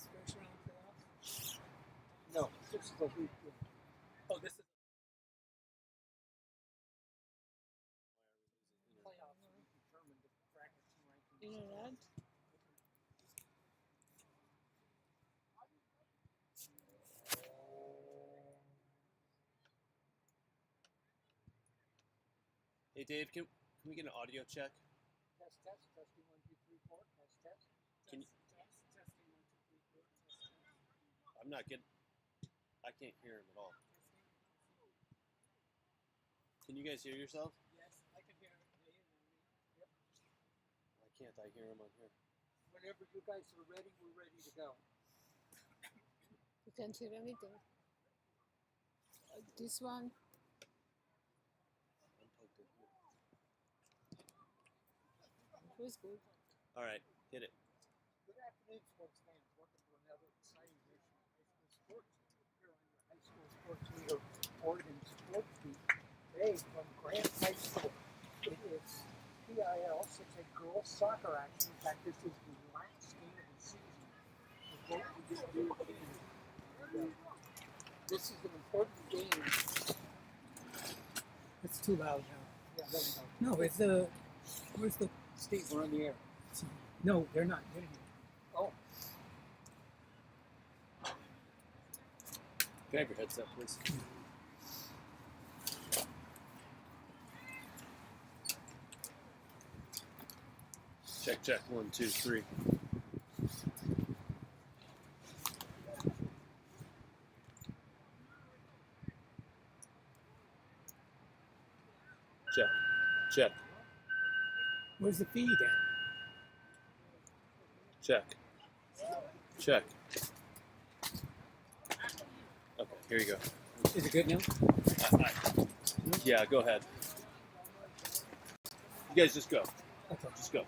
this first round playoffs? No, this is a week. Oh, this is Playoffs will determine the brackets and rankings. you know that. Hey Dave, can we get an audio check? Test, testing 1, 2, 3, 4. Test. Can you, Testing 1, 2, 3, 4. I'm not getting. I can't hear him at all. Can you guys hear yourself? Yes, I can hear it. Yeah, you know me. Why can't I hear him on here? Whenever you guys are ready, we're ready to go. You can't hear anything. This one. I'm plugged in here. Who's good? All right, hit it. Good afternoon, sports fans. Welcome to another exciting edition of High School Sports here on your High School Sports Leader Oregon Sports Beat. Today from Grant High School, it is PIL 6A girls soccer action. In fact, this is the last game of the season before we get to this is an important game. It's too loud now. Yeah, there we go. No, it's where's the Steve, we're on the air. no, they're not getting it. Oh, Can I have your headset, please? Check. 1, 2, 3. Check. Where's the feed at? Check. Okay, here you go. Is it good now? Yeah, go ahead. You guys just go. Okay. Just go.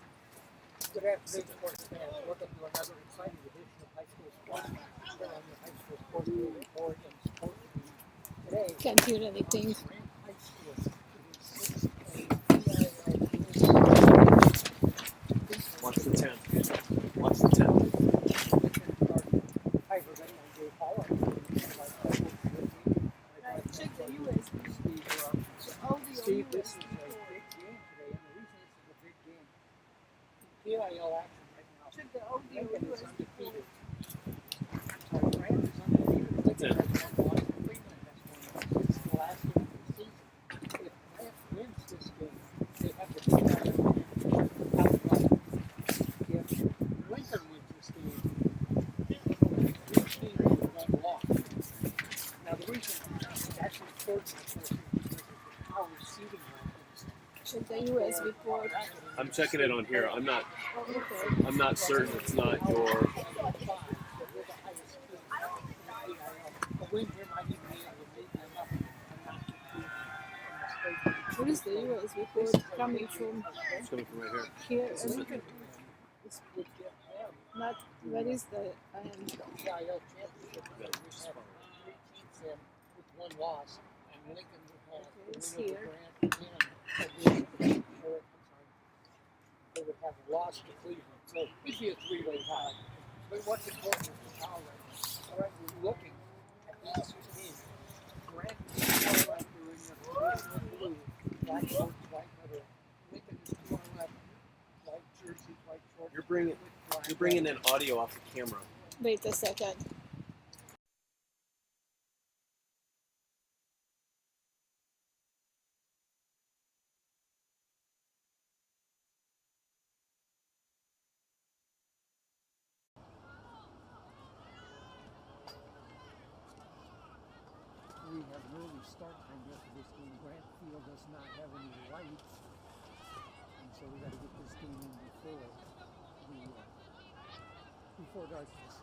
good afternoon, sports fans. Welcome to another exciting edition of High School Sports here on your High School Sports Leader Oregon Sports Beat. Today, Can't hear anything. Grant High School is 6A Watch the 10. Watch the 10. Hi, everybody. I'm Dave Hall. Check the USB. Steve, this is a big game today, and the reason this is a big game, PIL action right now. Check the audio Lincoln is USB. undefeated. Sorry, Grant is undefeated. That's it. Lincoln has one loss, and Freeman has one loss. It's the last game of the season. If Grant wins this game, they have the PIL outright. If Lincoln wins this game, each team has one loss. Now, the reason that's important, of course, is because of how we're seeding rankings. Check the USB port. I'm checking it on here. I'm not Okay. I'm not certain it's not your. What is the USB port coming from? It's coming from right here. Here? It's not. What is the? With one loss, and Lincoln It's would have here. they would have lost to Cleveland. So it'd be a three-way tie. But what's important is the power rankings. All right, we're looking at these two teams. Grant is far left, they're in the traditional blue, black shorts, white middle. Lincoln is far left, white jerseys, white shorts. You're bringing in audio off the camera. Wait a second. We have an early start time here for this game. Grant Field does not have any lights, and so we got to get this game in before darkness.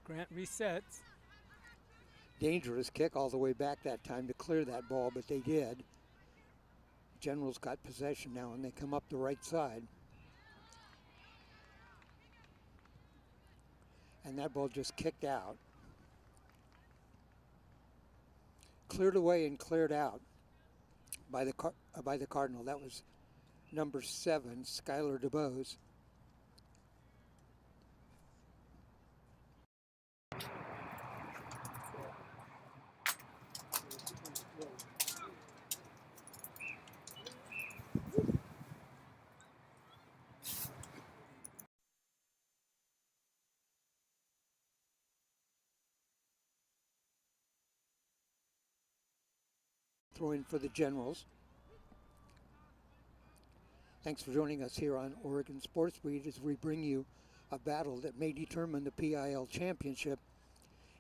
Grant resets. Dangerous kick all the way back that time to clear that ball, but they did. Generals got possession now, and they come up the right side. And that ball just kicked out. Cleared away and cleared out by the Cardinal. That was number 7, Skylar DeBose. Throwing for the Generals. Thanks for joining us here on Oregon Sports Beat as we bring you a battle that may determine the PIL championship.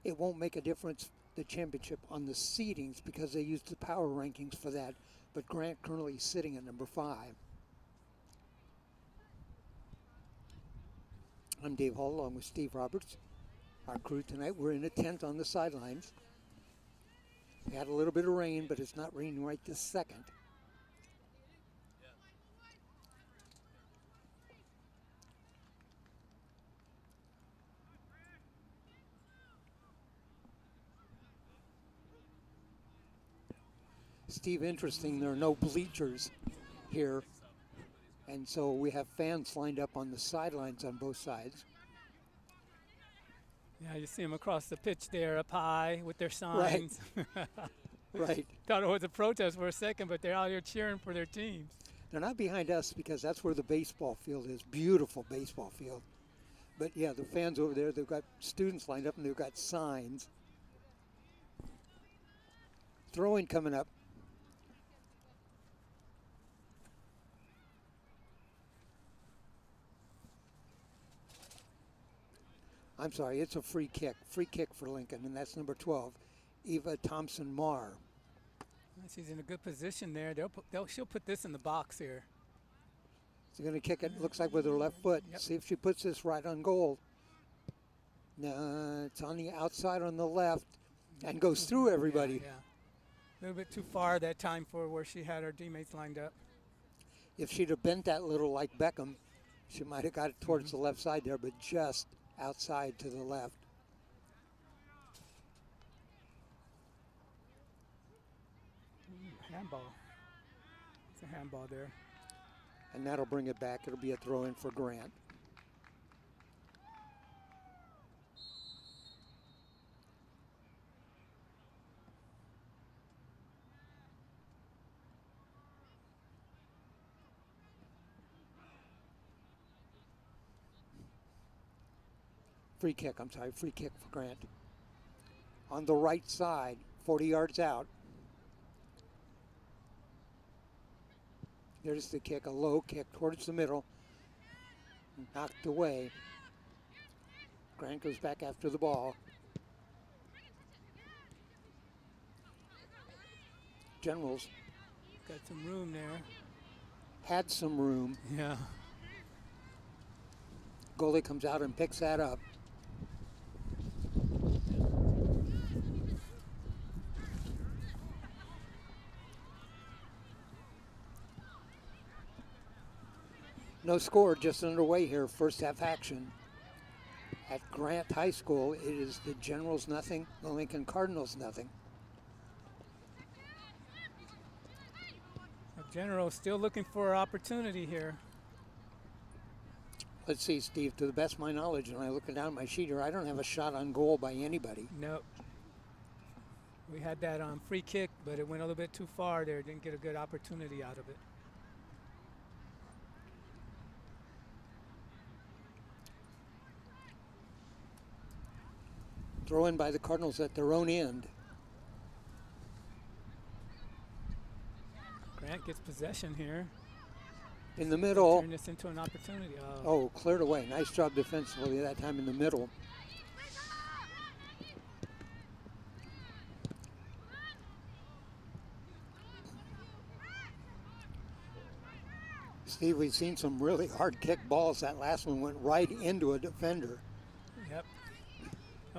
It won't make a difference, the championship, on the seedings because they use the power rankings for that, but Grant currently sitting at number 5. I'm Dave Hall along with Steve Roberts. Our crew tonight, we're in a tent on the sidelines. We had a little bit of rain, but it's not raining right this second. Steve, interesting, there are no bleachers here, and so we have fans lined up on the sidelines on both sides. Yeah, you see them across the pitch there up high with their signs. Right. Thought it was a protest for a second, but they're out here cheering for their teams. They're not behind us because that's where the baseball field is. Beautiful baseball field. But yeah, the fans over there, they've got students lined up and they've got signs. Throwing coming up. I'm sorry, it's a free kick. Free kick for Lincoln, and that's number 12, Eva Thompson-Marr. She's in a good position there. She'll put this in the box here. She's going to kick it, looks like with her left foot. Yep. See if she puts this right on goal. No, it's on the outside on the left and goes through everybody. Yeah. A little bit too far that time for where she had her teammates lined up. If she'd have bent that little like Beckham, she might have got it towards the left side there, but just outside to the left. Handball. It's a handball there. And that'll bring it back. It'll be a throw in for Grant. Free kick for Grant. On the right side, 40 yards out. There's the kick, a low kick towards the middle. Knocked away. Grant goes back after the ball. Generals Got some room there. had some room. Yeah. Goalie comes out and picks that up. No score, just underway here, first half action. At Grant High School, it is the Generals nothing, the Lincoln Cardinals nothing. The General still looking for an opportunity here. Let's see, Steve, to the best of my knowledge, and I look down at my sheet here, I don't have a shot on goal by anybody. Nope. We had that free kick, but it went a little bit too far there. Didn't get a good opportunity out of it. Throw in by the Cardinals at their own end. Grant gets possession here. In the middle. Turn this into an opportunity. Oh, cleared away. Nice job defensively that time in the middle. Steve, we've seen some really hard kick balls. That last one went right into a defender. Yep.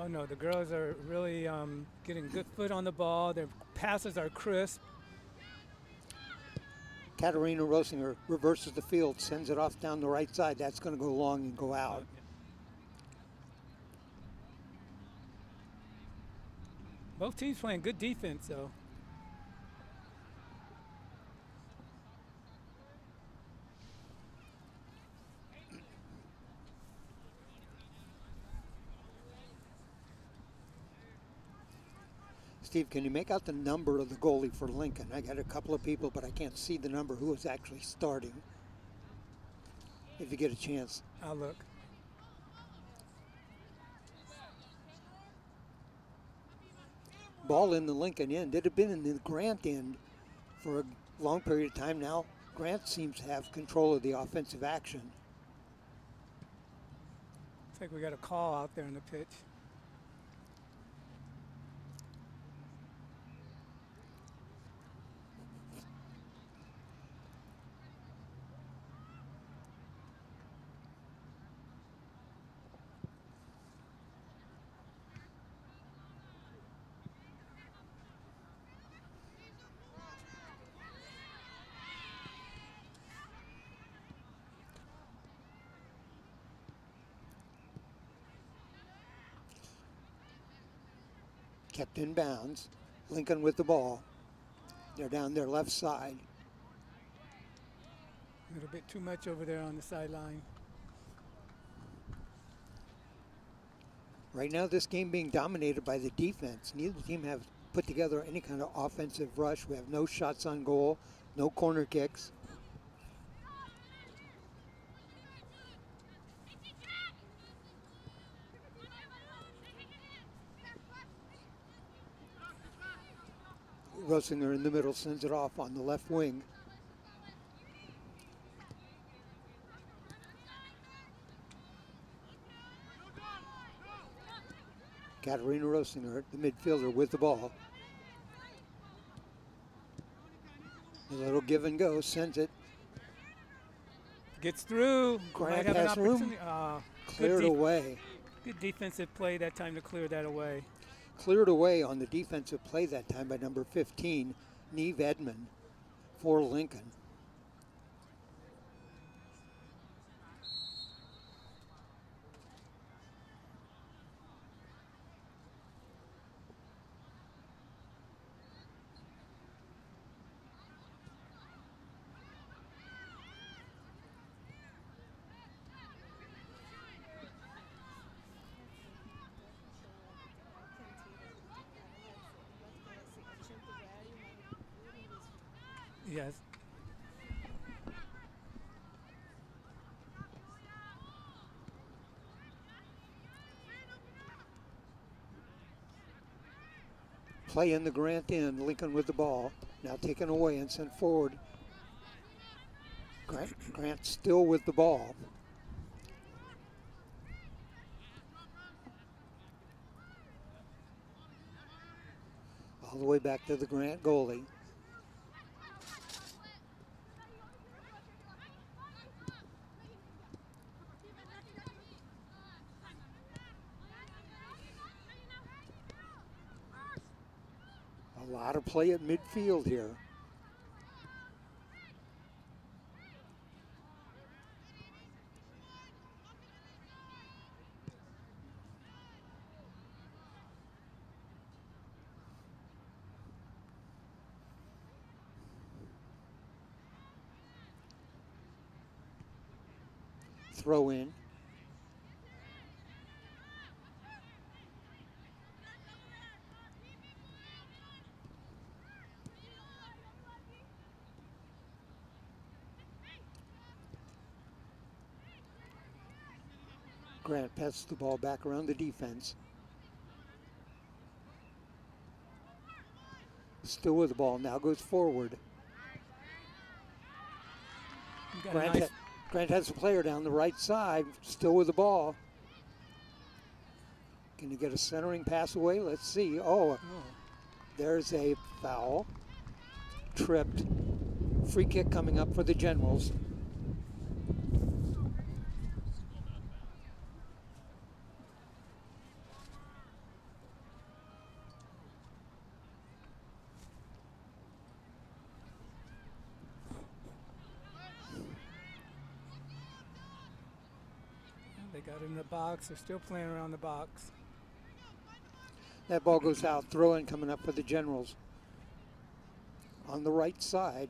Oh no, the girls are really getting good foot on the ball. Their passes are crisp. Katarina Rosinger reverses the field, sends it off down the right side. That's going to go long and go out. Both teams playing good defense, though. Steve, can you make out the number of the goalie for Lincoln? I got a couple of people, but I can't see the number who is actually starting. If you get a chance. I'll look. Ball in the Lincoln end. It had been in the Grant end for a long period of time now. Grant seems to have control of the offensive action. Looks like we got a call out there on the pitch. Kept in bounds. Lincoln with the ball. They're down their left side. A little bit too much over there on the sideline. Right now, this game being dominated by the defense. Neither team have put together any kind of offensive rush. We have no shots on goal, no corner kicks. Rosinger in the middle sends it off on the left wing. Katarina Rosinger, the midfielder, with the ball. A little give and go, sends it. Gets through. Grant Might have has an room. opportunity. Cleared away. Good defensive play that time to clear that away. Cleared away on the defensive play that time by number 15, Neve Edmond, for Lincoln. Yes. Play in the Grant end, Lincoln with the ball. Now taken away and sent forward. Grant still with the ball. All the way back to the Grant goalie. A lot of play at midfield here. Throw in. Grant passes the ball back around the defense. Still with the ball, now goes forward. Grant has a player down the right side, still with the ball. Can you get a centering pass away? Let's see. Oh, there's a foul. Tripped. Free kick coming up for the Generals. They got it in the box. They're still playing around the box. That ball goes out. Throw in coming up for the Generals. On the right side.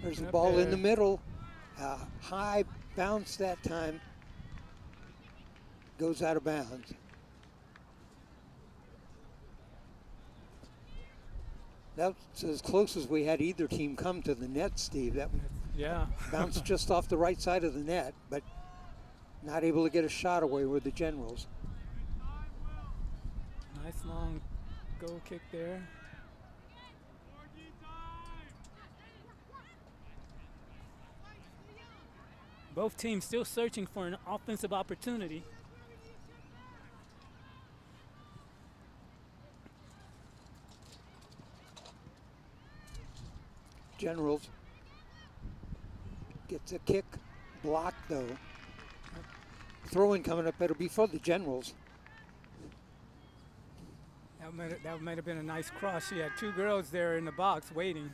There's the Up ball in there. the middle. High bounce that time. Goes out of bounds. That's as close as we had either team come to the net, Steve. That Yeah. bounced just off the right side of the net, but not able to get a shot away with the Generals. Nice long goal kick there. Both teams still searching for an offensive opportunity. Generals gets a kick, blocked though. Throw in coming up, it'll be for the Generals. That might have been a nice cross. She had two girls there in the box waiting.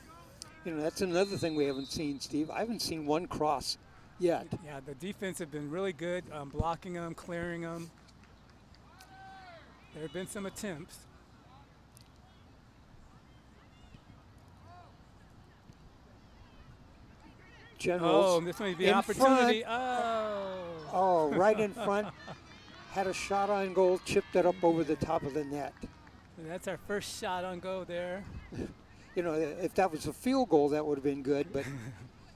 You know, that's another thing we haven't seen, Steve. I haven't seen one cross yet. Yeah, the defense have been really good, blocking them, clearing them. There have been some attempts. Generals. Oh, this may be an in opportunity. front. Oh. Oh, right in front. Had a shot on goal, chipped it up over the top of the net. That's our first shot on goal there. You know, if that was a field goal, that would have been good, but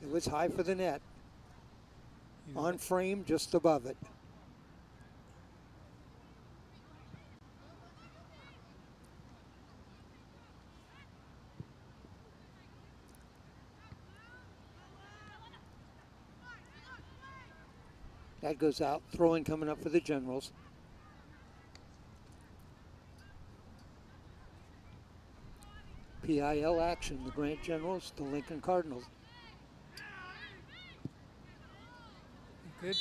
it was high for the net. On frame, just above it. That goes out. Throw in coming up for the Generals. PIL action, the Grant Generals, the Lincoln Cardinals. Good.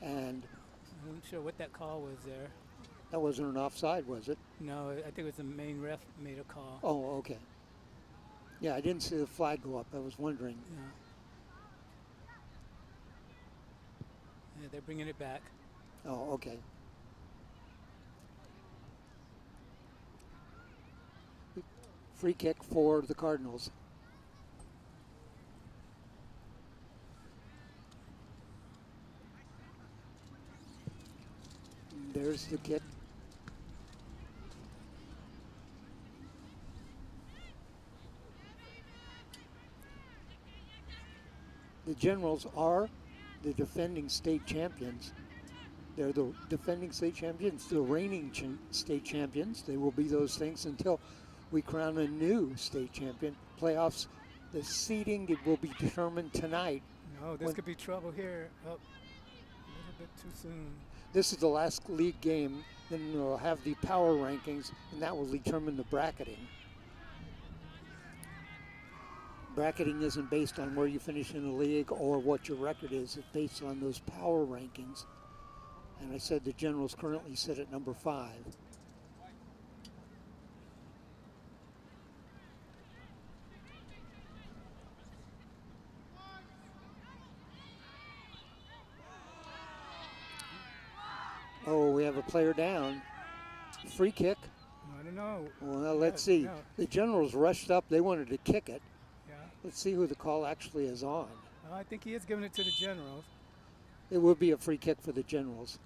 And I'm not sure what that call was there. that wasn't an offside, was it? No, I think it was the main ref made a call. Oh, okay. Yeah, I didn't see the flag go up. I was wondering. Yeah. Yeah, they're bringing it back. Oh, okay. Free kick for the Cardinals. There's the kick. The Generals are the defending state champions. They're the defending state champions, the reigning state champions. They will be those things until we crown a new state champion. Playoffs, the seeding it will be determined tonight. No, this could be trouble here. Oh, a little bit too soon. This is the last league game. Then we'll have the power rankings, and that will determine the bracketing. Bracketing isn't based on where you finish in the league or what your record is. It's based on those power rankings. And I said the Generals currently sit at number 5. Oh, we have a player down. Free kick. I don't know. Well, let's see. No. The Generals rushed up. They wanted to kick it. Yeah. Let's see who the call actually is on. I think he is giving it to the Generals. It would be a free kick for the Generals.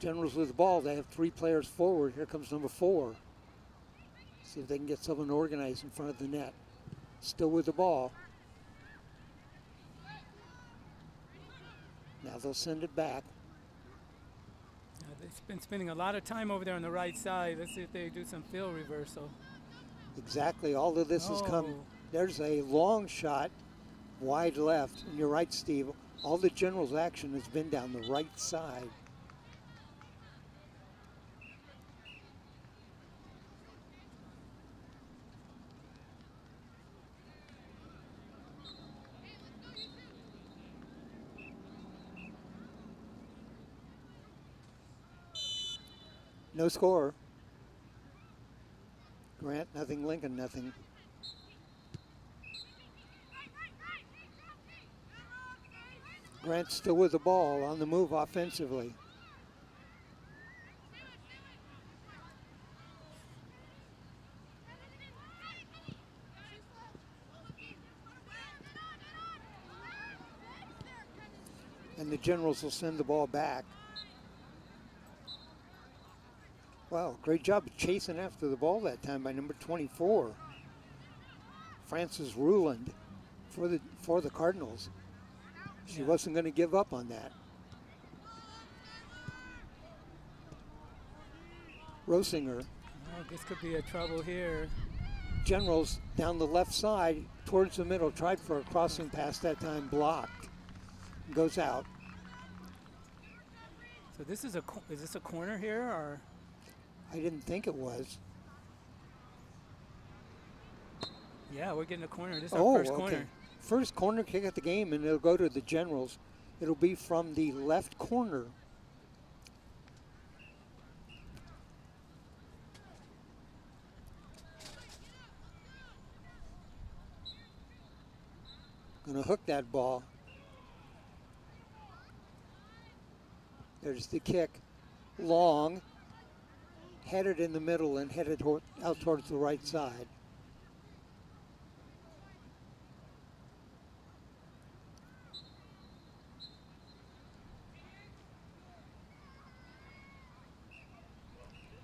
Generals with the ball. They have 3 players forward. Here comes number 4. See if they can get someone organized in front of the net. Still with the ball. Now they'll send it back. They've been spending a lot of time over there on the right side. Let's see if they do some field reversal. Exactly. All of this has come. Oh. There's a long shot, wide left. And you're right, Steve. All the Generals action has been down the right side. No score. Grant nothing, Lincoln nothing. Grant still with the ball on the move offensively. And the Generals will send the ball back. Wow, great job of chasing after the ball that time by number 24. Frances Ruland for the Cardinals. She wasn't going to give up on that. Rosinger. Oh, this could be a trouble here. Generals down the left side towards the middle, tried for a crossing pass that time, blocked. Goes out. So this is this a corner here, or? I didn't think it was. Yeah, we're getting a corner. This is our first corner. First corner kick at the game, and it'll go to the Generals. It'll be from the left corner. Gonna hook that ball. There's the kick. Long. Headed in the middle and headed out towards the right side.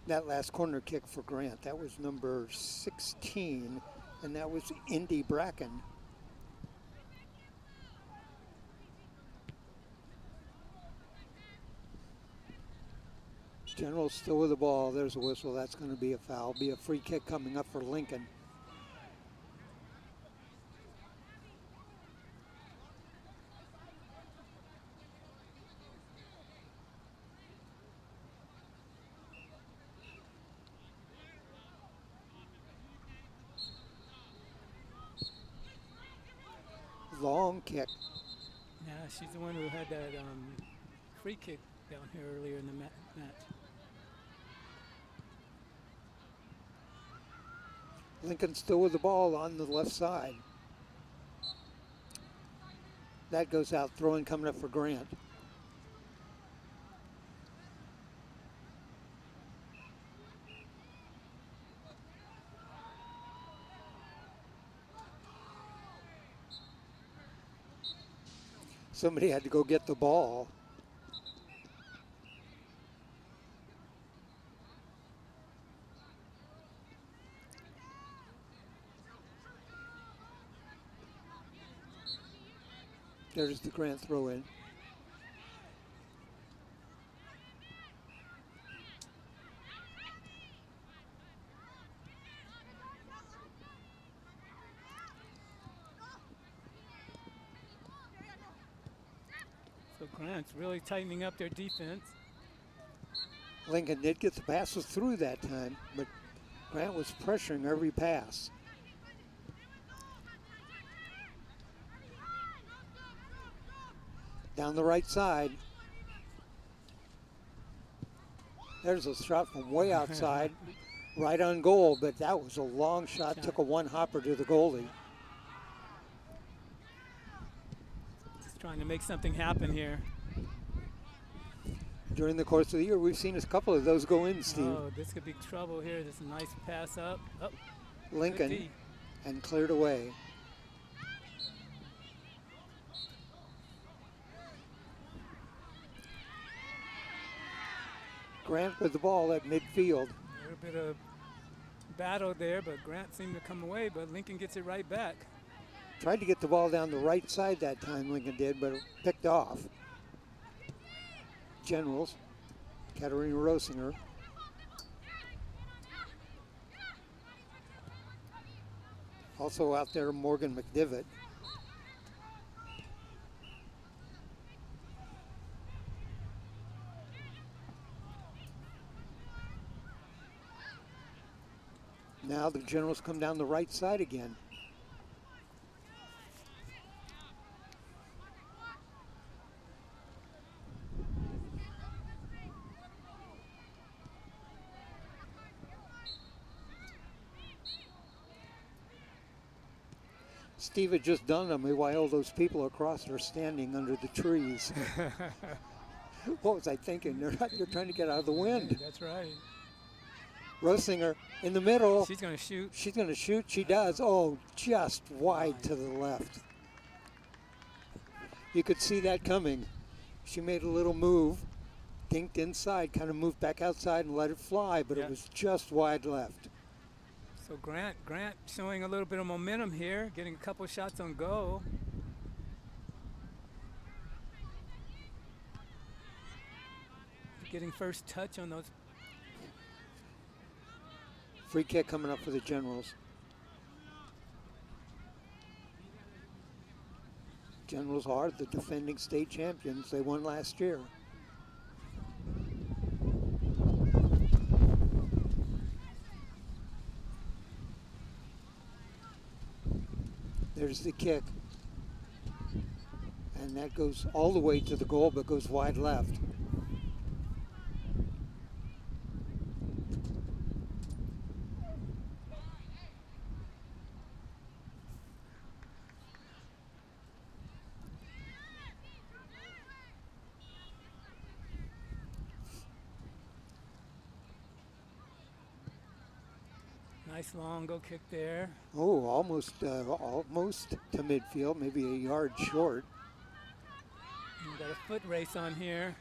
That last corner kick for Grant, that was number 16, and that was Indy Bracken. Generals still with the ball. There's a whistle. That's going to be a foul. Be a free kick coming up for Lincoln. Long kick. Yeah, she's the one who had that free kick down here earlier in the match. Lincoln still with the ball on the left side. That goes out, throwing coming up for Grant. Somebody had to go get the ball. There's the Grant throw in. So Grant's really tightening up their defense. Lincoln did get the passes through that time, but Grant was pressuring every pass. Down the right side. There's a shot from way outside, right on goal, but that was a long shot. Took a one-hopper to the goalie. Just trying to make something happen here. During the course of the year, we've seen a couple of those go in, Steve. Oh, this could be trouble here. This is a nice pass up. Oh, Lincoln, and cleared away. Grant with the ball at midfield. A little bit of battle there, but Grant seemed to come away, but Lincoln gets it right back. Tried to get the ball down the right side that time, Lincoln did, but it picked off. Generals, Katarina Rosinger. Also out there, Morgan McDivitt. Now the Generals come down the right side again. Steve had just done on me while all those people across are standing under the trees. What was I thinking? They're trying to get out of the wind. That's right. Rosinger in the middle. She's going to shoot. She's going to shoot. She does. Oh, just wide to the left. You could see that coming. She made a little move, dinked inside, kind of moved back outside and let it fly, but it was just wide left. So Grant showing a little bit of momentum here, getting a couple shots on goal. Getting first touch on those. Free kick coming up for the Generals. Generals are the defending state champions. They won last year. There's the kick. And that goes all the way to the goal, but goes wide left. Nice long go kick there. Oh, almost to midfield, maybe a yard short. We got a foot race on here.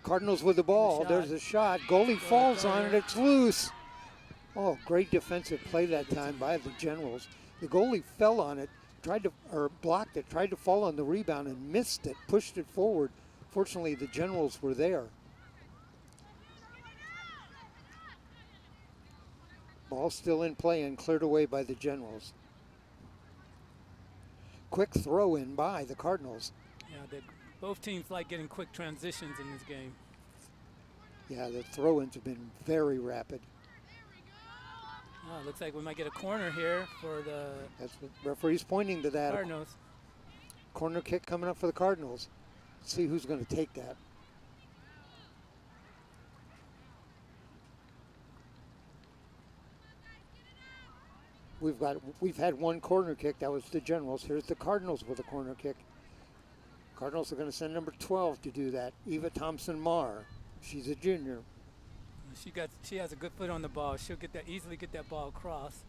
Cardinals with the ball. There's a shot. Goalie falls on it. It's loose. Oh, great defensive play that time by the Generals. The goalie fell on it, blocked it, tried to fall on the rebound and missed it, pushed it forward. Fortunately, the Generals were there. Ball still in play and cleared away by the Generals. Quick throw in by the Cardinals. Yeah, both teams like getting quick transitions in this game. Yeah, the throw-ins have been very rapid. Oh, looks like we might get a corner here for the That's what referee's pointing to that. Cardinals. Corner kick coming up for the Cardinals. Let's see who's going to take that. We've had one corner kick. That was the Generals. Here's the Cardinals with a corner kick. Cardinals are going to send number 12 to do that. Eva Thompson-Marr. She's a junior. She has a good foot on the ball. She'll easily get that ball across.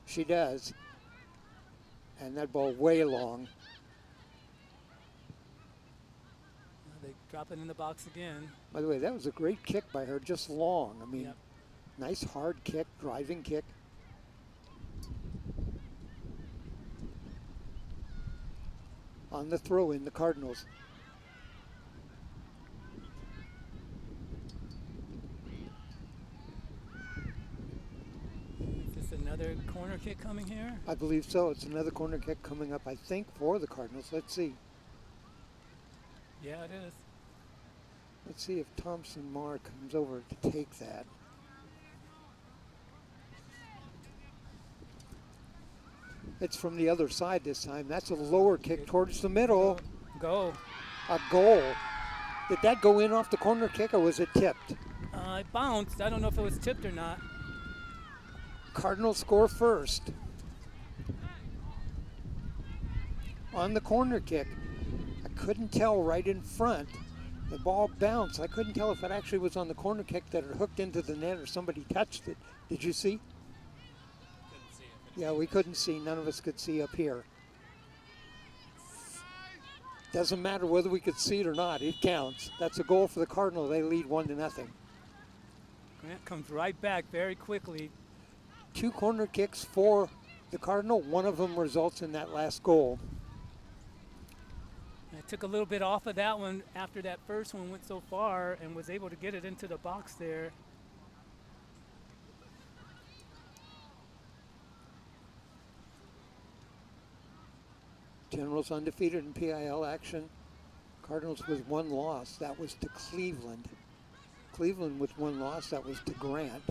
She does. And that ball way long. They drop it in the box again. By the way, that was a great kick by her, just long. I mean, nice hard kick, driving kick. On the throw in, the Cardinals. Is this another corner kick coming here? I believe so. It's another corner kick coming up, I think, for the Cardinals. Let's see. Yeah, it is. Let's see if Thompson-Marr comes over to take that. It's from the other side this time. That's a lower kick towards the middle. Go. A goal. Did that go in off the corner kick or was it tipped? It bounced. I don't know if it was tipped or not. Cardinals score first. On the corner kick. I couldn't tell right in front. The ball bounced. I couldn't tell if it actually was on the corner kick that it hooked into the net or somebody touched it. Did you see? Yeah, we couldn't see. None of us could see up here. Doesn't matter whether we could see it or not. It counts. That's a goal for the Cardinal. They lead 1-0. Grant comes right back very quickly. 2 corner kicks for the Cardinal. One of them results in that last goal. I took a little bit off of that one after that first one went so far and was able to get it into the box there. Generals undefeated in PIL action. Cardinals with 1 loss. That was to Cleveland. Cleveland with 1 loss. That was to Grant.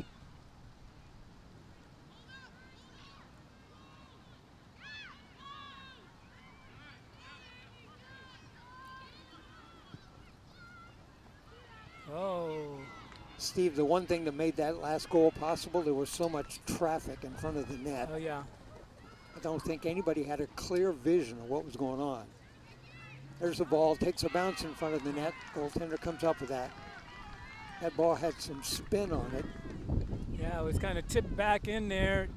Steve, the one thing that made that last goal possible, there was so much traffic in front of the net. Oh, yeah. I don't think anybody had a clear vision of what was going on. There's the ball, takes a bounce in front of the net. Goaltender comes up with that. That ball had some spin on it. Yeah, it was kind of tipped back in there,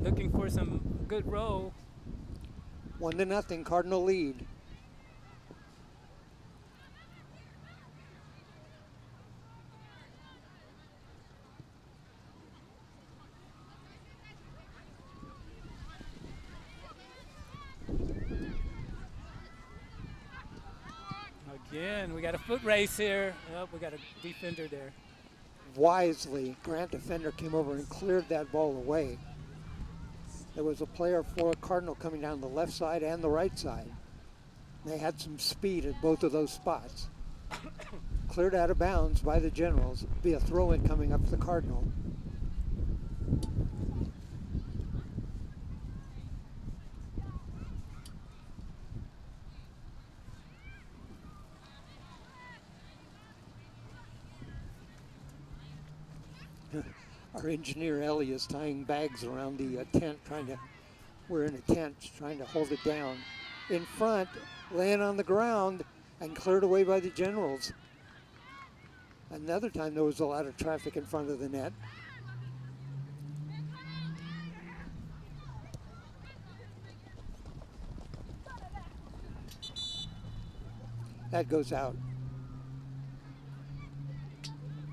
looking for some good roll. 1-0, Cardinal lead. Again, we got a foot race here. Oh, we got a defender there. Wisely, Grant defender came over and cleared that ball away. There was a player for Cardinal coming down the left side and the right side. They had some speed at both of those spots. Cleared out of bounds by the Generals. Be a throw-in coming up for the Cardinal. Our engineer Ellie is tying bags around the tent, we're in a tent trying to hold it down. In front, laying on the ground and cleared away by the Generals. Another time there was a lot of traffic in front of the net. That goes out.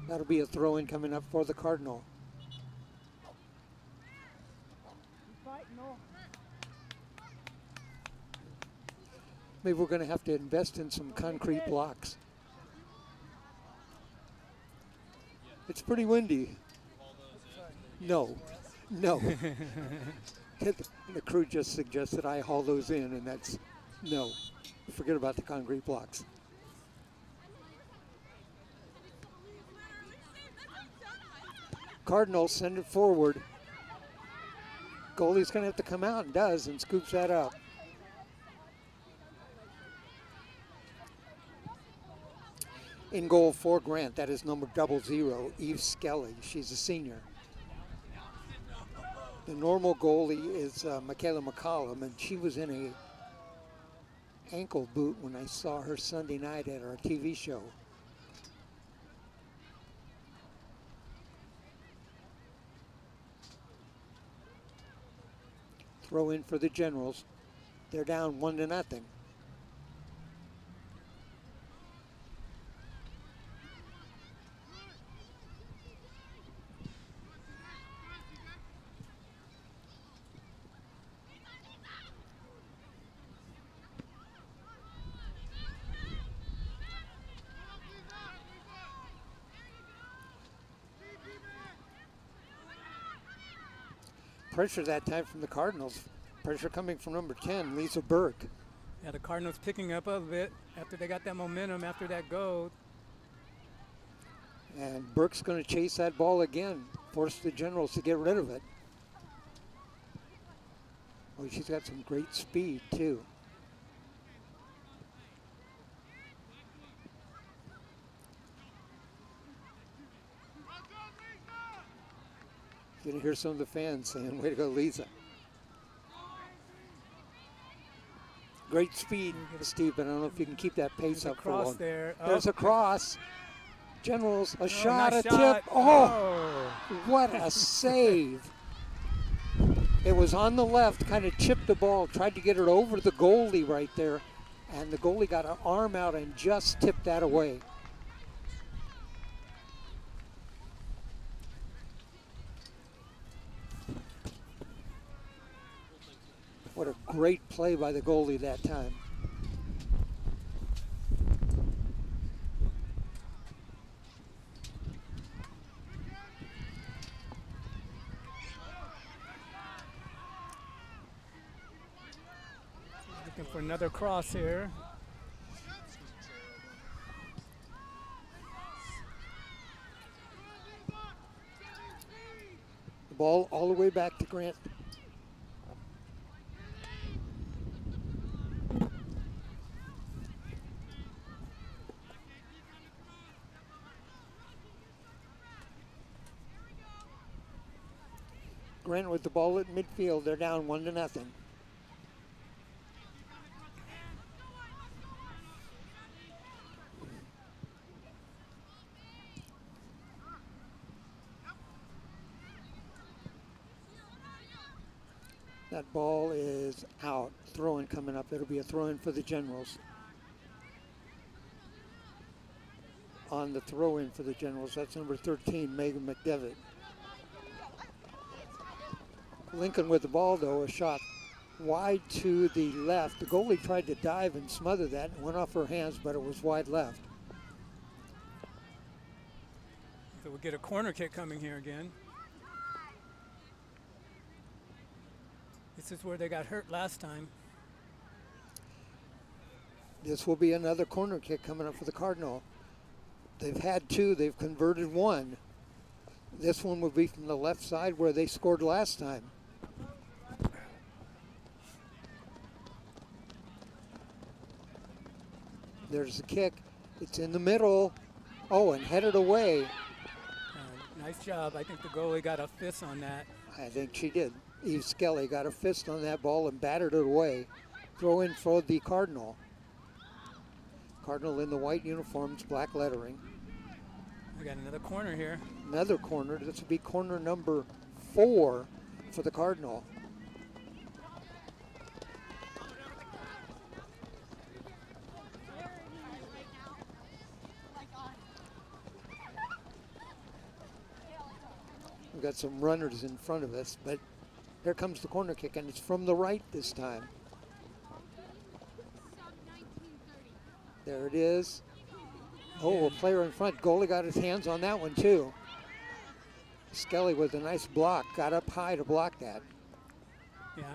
That'll be a throw-in coming up for the Cardinal. Maybe we're going to have to invest in some concrete blocks. It's pretty windy. No. The crew just suggested I haul those in, and that's no. Forget about the concrete blocks. Cardinals send it forward. Goalie's going to have to come out, and does, and scoops that up. In goal for Grant, that is number 00, Eve Skelly. She's a senior. The normal goalie is Michaela McCollum, and she was in a ankle boot when I saw her Sunday night at our TV show. Throw in for the Generals. They're down 1-0. Pressure that time from the Cardinals. Pressure coming from number 10, Lisa Burke. Yeah, the Cardinals picking up a bit after they got that momentum after that goal. And Burke's going to chase that ball again, force the Generals to get rid of it. Oh, she's got some great speed, too. You can hear some of the fans saying, way to go, Lisa. Great speed, Steve, but I don't know if you can keep that pace up for long. There. There's a cross. Generals, a shot, nice a shot. tip. Oh, what a save. It was on the left, kind of chipped the ball, tried to get it over the goalie right there, and the goalie got an arm out and just tipped that away. What a great play by the goalie that time. Looking for another cross here. The ball all the way back to Grant. Grant with the ball at midfield. They're down 1-0. That ball is out. Throw-in coming up. It'll be a throw-in for the Generals. On the throw-in for the Generals, that's number 13, Megan McDevitt. Lincoln with the ball, though, a shot wide to the left. The goalie tried to dive and smother that. It went off her hands, but it was wide left. So we'll get a corner kick coming here again. This is where they got hurt last time. This will be another corner kick coming up for the Cardinal. They've had two. They've converted one. This one will be from the left side where they scored last time. There's the kick. It's in the middle. Oh, and headed away. Nice job. I think the goalie got a fist on that. I think she did. Eve Skelly got a fist on that ball and battered it away. Throw in for the Cardinal. Cardinal in the white uniforms, black lettering. We got another corner here. Another corner. This will be corner number 4 for the Cardinal. We've got some runners in front of us, but here comes the corner kick, and it's from the right this time. There it is. Oh, a player in front. Goalie got his hands on that one, too. Skelly with a nice block. Got up high to block that. Yeah,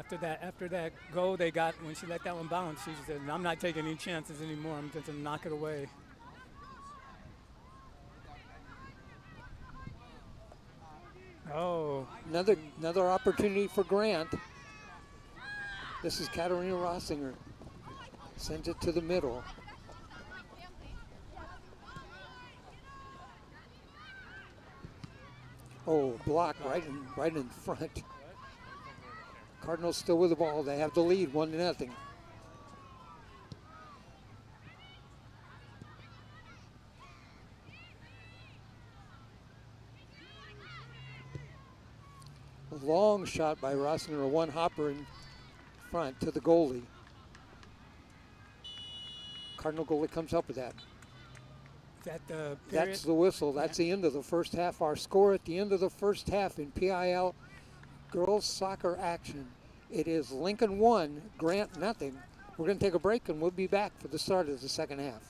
after that goal they got, when she let that one bounce, she said, I'm not taking any chances anymore. I'm just going to knock it away. Oh. Another opportunity for Grant. This is Katarina Rossinger. Sends it to the middle. Oh, block right in front. Cardinals still with the ball. They have the lead, 1-0. A long shot by Rossinger, a one-hopper in front to the goalie. Cardinal goalie comes up with that. That's the whistle. That's the end of the first half. Our score at the end of the first half in PIL girls soccer action. It is Lincoln 1, Grant 0. We're going to take a break, and we'll be back for the start of the second half.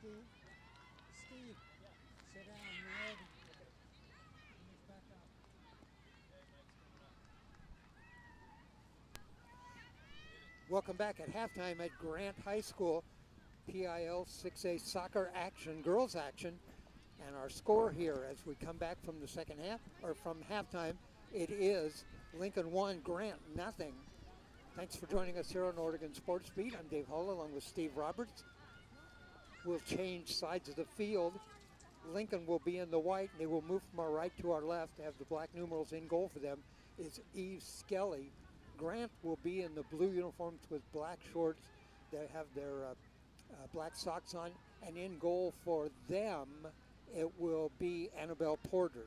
Steve. Steve, sit down, you're ready. Mix back up. Welcome back at halftime at Grant High School. PIL 6A soccer action, girls action. And our score here as we come back from the second half, or from halftime, it is Lincoln 1, Grant nothing. Thanks for joining us here on Oregon Sports Beat. I'm Dave Hull along with Steve Roberts. We'll change sides of the field. Lincoln will be in the white, and they will move from our right to our left. Have the black numerals in goal for them is Eve Skelly. Grant will be in the blue uniforms with black shorts. They have their black socks on, and in goal for them, it will be Annabelle Porter.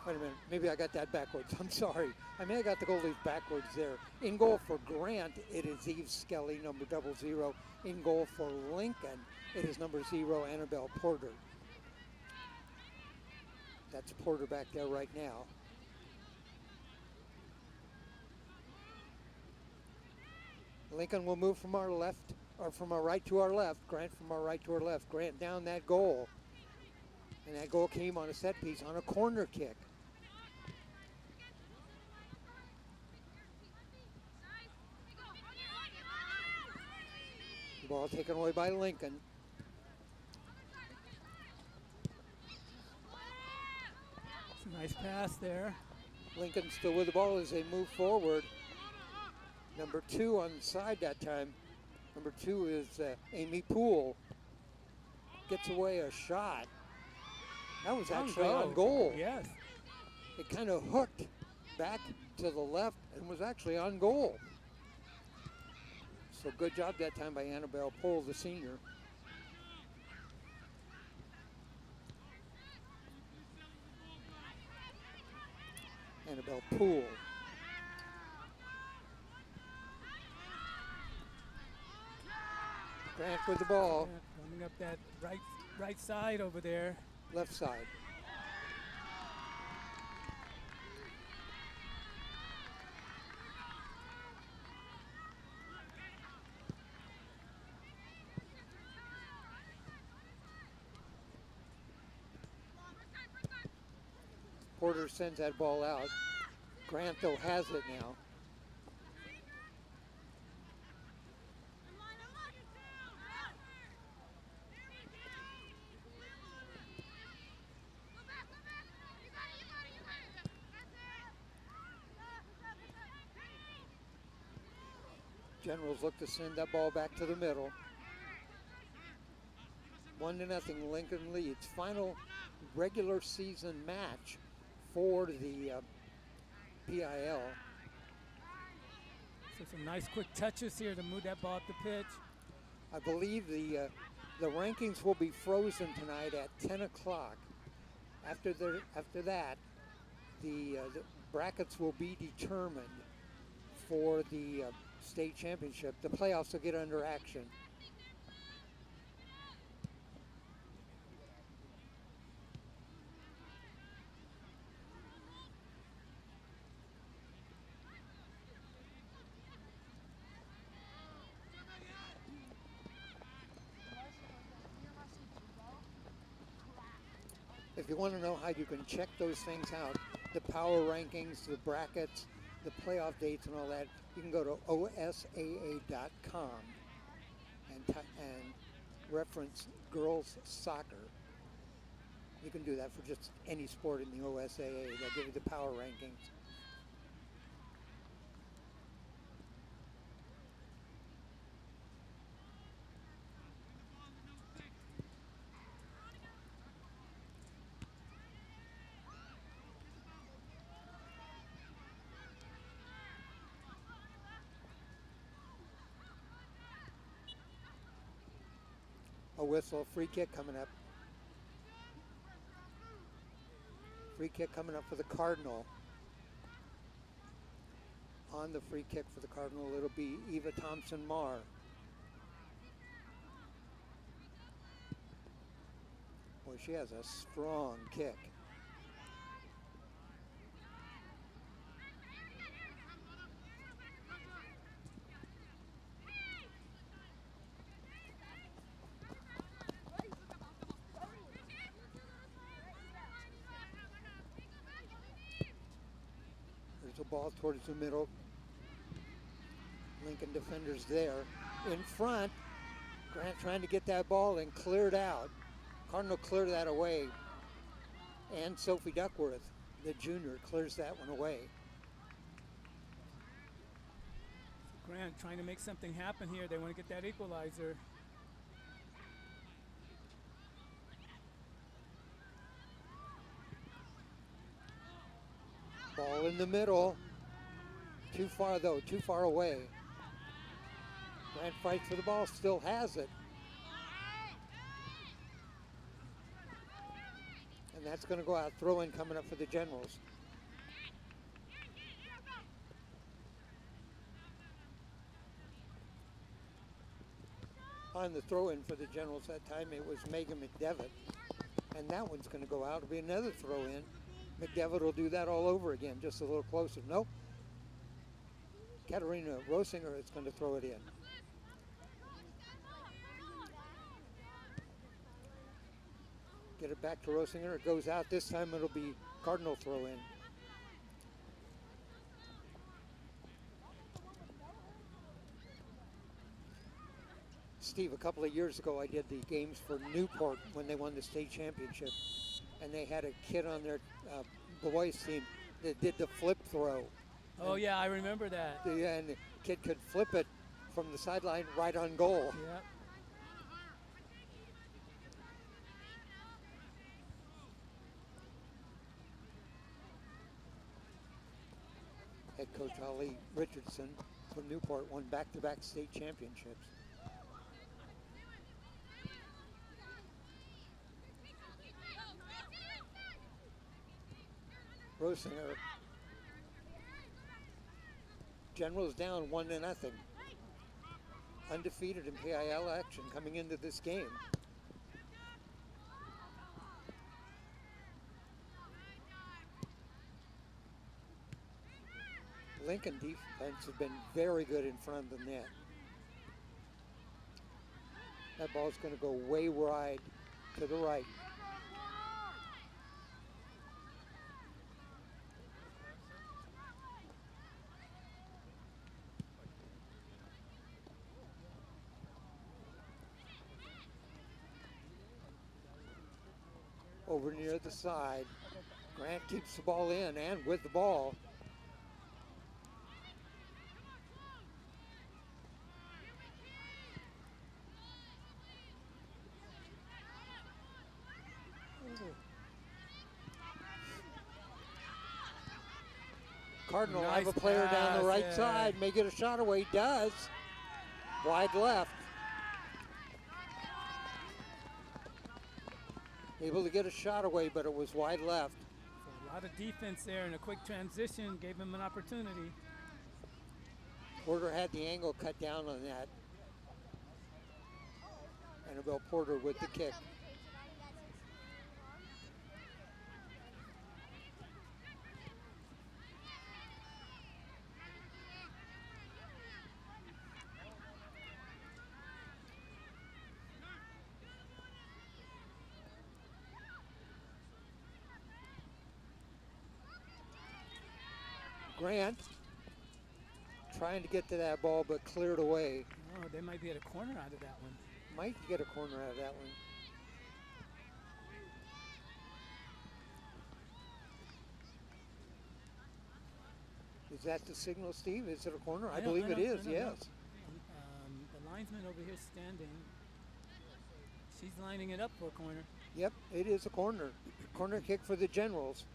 Wait a minute, maybe I got that backwards. I'm sorry. I may have got the goalies backwards there. In goal for Grant, it is Eve Skelly, number 00. In goal for Lincoln, it is number 0, Annabelle Porter. That's Porter back there right now. Lincoln will move from our left, or from our right to our left. Grant from our right to our left. Grant down that goal. And that goal came on a set piece on a corner kick. The ball taken away by Lincoln. It's a nice pass there. Lincoln still with the ball as they move forward. Number 2 on the side that time. Number 2 is Amy Poole. Gets away a shot. That was actually on goal. Yes. It kind of hooked back to the left and was actually on goal. So good job that time by Annabelle Poole, the senior. Annabelle Poole. Grant with the ball. Yeah, coming up that right side over there. Left side. Porter sends that ball out. Grant, though, has it now. Generals look to send that ball back to the middle. 1-0, Lincoln leads. Final regular season match for the PIL. So some nice quick touches here to move that ball up the pitch. I believe the rankings will be frozen tonight at 10 o'clock. After that, the brackets will be determined for the state championship. The playoffs will get under action. If you want to know how you can check those things out, the power rankings, the brackets, the playoff dates and all that, you can go to osaa.com and reference girls soccer. You can do that for just any sport in the OSAA. They'll give you the power rankings. A whistle, free kick coming up. Free kick coming up for the Cardinal. On the free kick for the Cardinal, it'll be Eva Thompson-Marr. Boy, she has a strong kick. ball towards the middle. Lincoln defenders there. In front, Grant trying to get that ball and cleared out. Cardinal cleared that away. And Sophie Duckworth, the junior, clears that one away. Grant trying to make something happen here. They want to get that equalizer. Ball in the middle. Too far though, too far away. Grant fights for the ball, still has it. And that's going to go out. Throw in coming up for the Generals. On the throw in for the Generals that time, it was Megan McDevitt. And that one's going to go out. It'll be another throw in. McDevitt will do that all over again, just a little closer. Nope. Katarina Rosinger is going to throw it in. Get it back to Rosinger. It goes out. This time it'll be Cardinal throw in. Steve, a couple of years ago I did the games for Newport when they won the state championship. And they had a kid on their boys team that did the flip throw. Oh, yeah, I remember that. And the kid could flip it from the sideline right on goal. Yeah. Head coach Ali Richardson from Newport won back-to-back state championships. Rosinger. Generals down 1-0. Undefeated in PIL action coming into this game. Lincoln defense has been very good in front of the net. That ball's going to go way wide to the right. Over near the side. Grant keeps the ball in and with the ball. Cardinal Nice have a player down the right pass, yeah. side, may get a shot away, does. Wide left. Able to get a shot away, but it was wide left. So a lot of defense there and a quick transition gave him an opportunity. Porter had the angle cut down on that. Annabelle Porter with the kick. Grant trying to get to that ball, but cleared away. Oh, they might be at a corner out of that one. Might get a corner out of that one. Is that the signal, Steve? Is it a corner? I believe it is, yes. The linesman over here standing. She's lining it up for a corner. Yep, it is a corner. Corner kick for the Generals.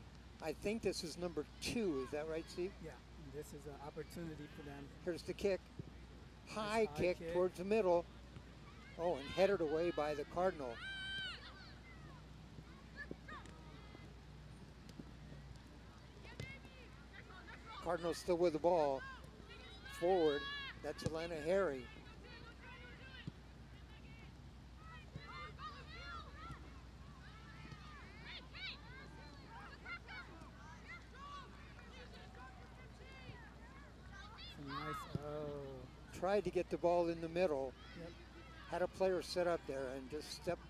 I think this is number 2. Is that right, Steve? Yeah, and this is an opportunity for them. Here's the kick. High High kick kick. towards the middle. Oh, and headed away by the Cardinal. Cardinal still with the ball. Forward. That's Elena Harry. Some nice, oh. Tried to get the ball in the middle. Yep. Had a player set up there and just stepped.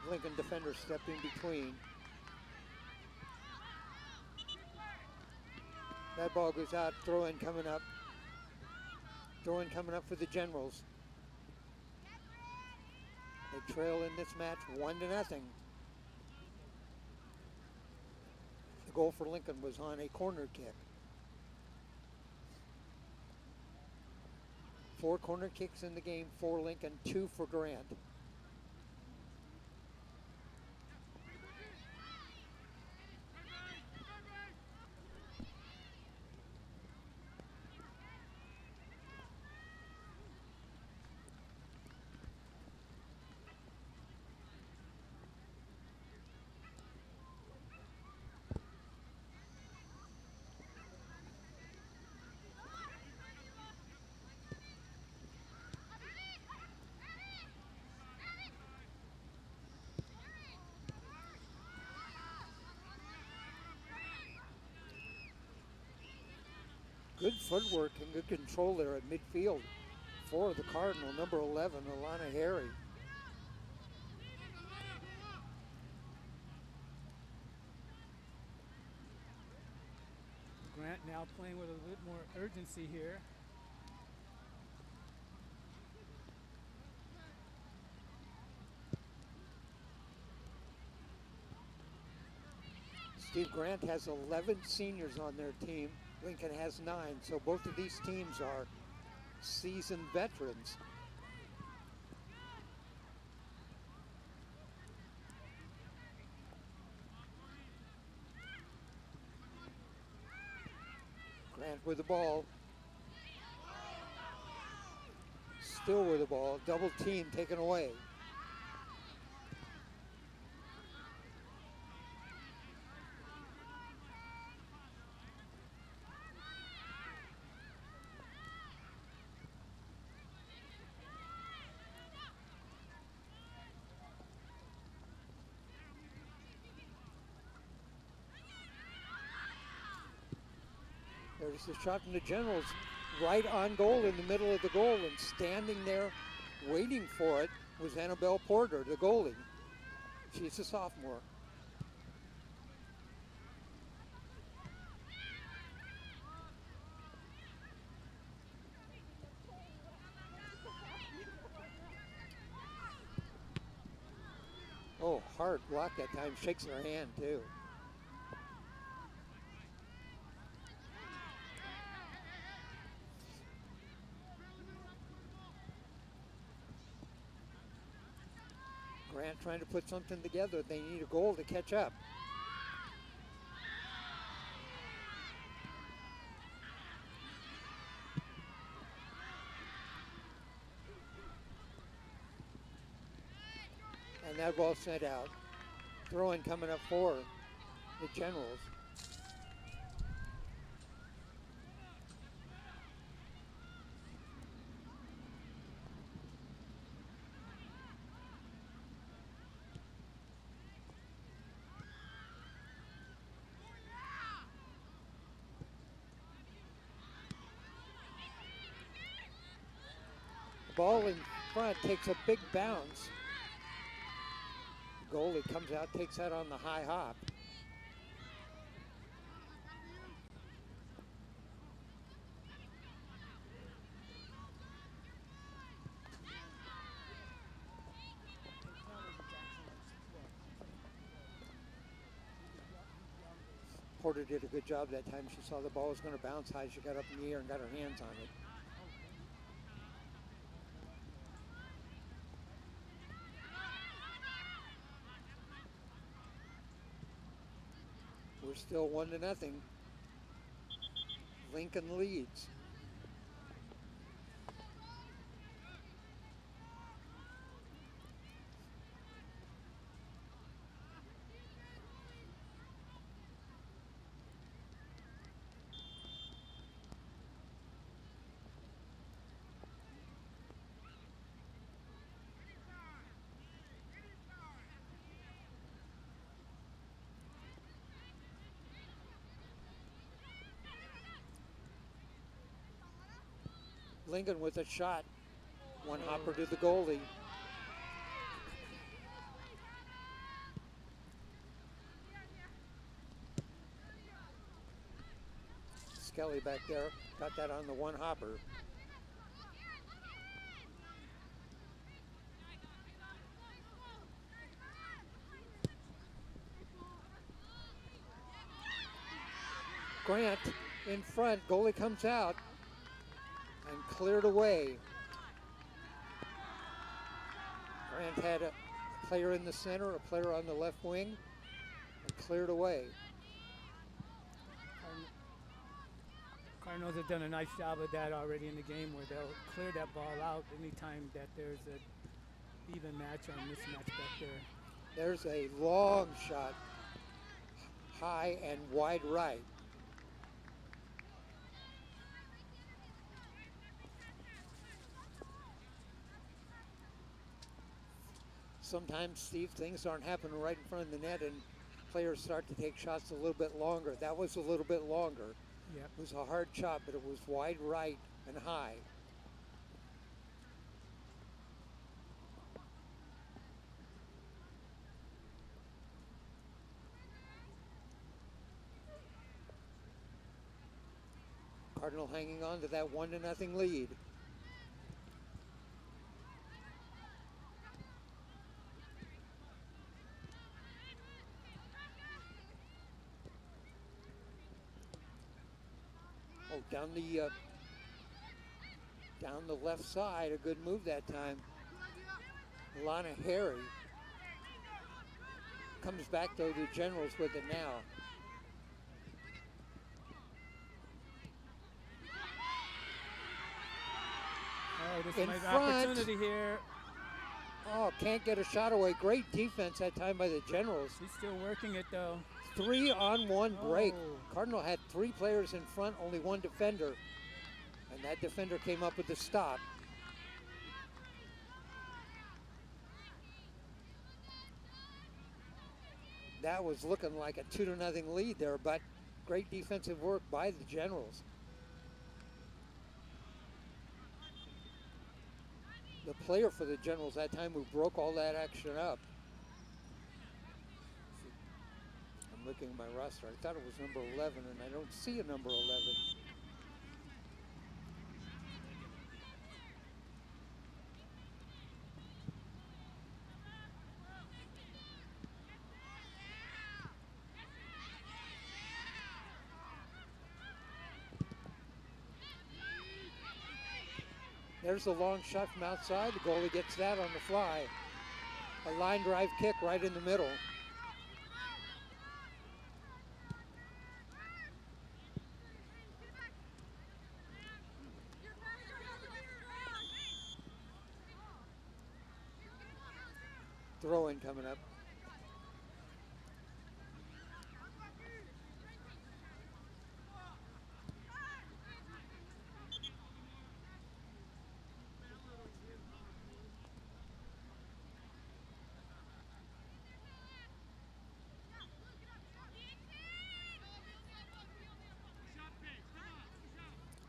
Lincoln defender stepped in between. That ball goes out. Throw in coming up. Throw in coming up for the Generals. They trail in this match 1-0. The goal for Lincoln was on a corner kick. 4 corner kicks in the game for Lincoln, 2 for Grant. Good footwork and good control there at midfield for the Cardinal, number 11, Alana Harry. Grant now playing with a bit more urgency here. Steve Grant has 11 seniors on their team. Lincoln has 9, so both of these teams are seasoned veterans. Grant with the ball. Still with the ball. Double team taken away. There's the shot from the Generals, right on goal in the middle of the goal, and standing there waiting for it was Annabelle Porter, the goalie. She's a sophomore. Oh, hard block that time, shakes her hand too. Grant trying to put something together. They need a goal to catch up. And that ball sent out. Throw-in coming up for the Generals. Ball in front takes a big bounce. Goalie comes out, takes that on the high hop. Porter did a good job that time. She saw the ball was going to bounce high. She got up in the air and got her hands on it. We're still 1-0. Lincoln leads. Lincoln with a shot. One hopper to the goalie. Kelly back there. Got that on the one hopper. Grant in front. Goalie comes out and cleared away. Grant had a player in the center, a player on the left wing, and cleared away. Cardinals have done a nice job of that already in the game, where they'll clear that ball out anytime that there's an even match or a mismatch back there. There's a long shot, high and wide right. Sometimes, Steve, things aren't happening right in front of the net and players start to take shots a little bit longer. That was a little bit longer. Yep. It was a hard shot, but it was wide right and high. Cardinal hanging on to that 1-0 lead. Oh, down the left side, a good move that time. Lana Harry comes back though to Generals with it now. Oh, this In might be an front. opportunity here. Oh, can't get a shot away. Great defense that time by the Generals. He's still working it though. 3-on-1 break. Oh. Cardinal had 3 players in front, only 1 defender. And that defender came up with the stop. That was looking like a 2-0 lead there, but great defensive work by the Generals. The player for the Generals that time who broke all that action up. I'm looking at my roster. I thought it was number 11, and I don't see a number 11. There's a long shot from outside. The goalie gets that on the fly. A line drive kick right in the middle. Throw-in coming up.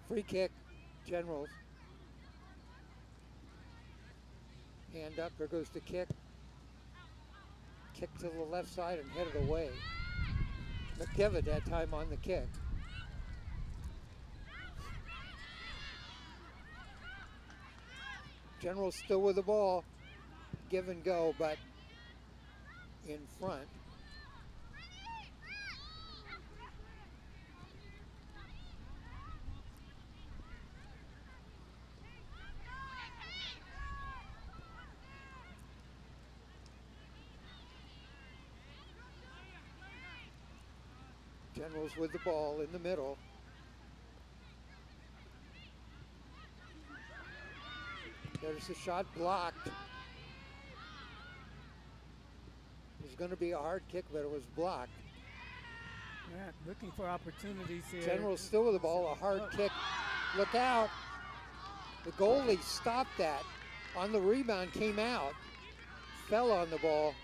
Free kick, Generals. Hand up, there goes the kick. Kick to the left side and headed away. McDevitt that time on the kick. Generals still with the ball. Give and go, but in front. Generals with the ball in the middle. There's the shot blocked. It was going to be a hard kick, but it was blocked. Yeah, looking for opportunities here. Generals still with the ball, a hard kick. Look out. The goalie stopped that. On the rebound, came out. Fell on the ball.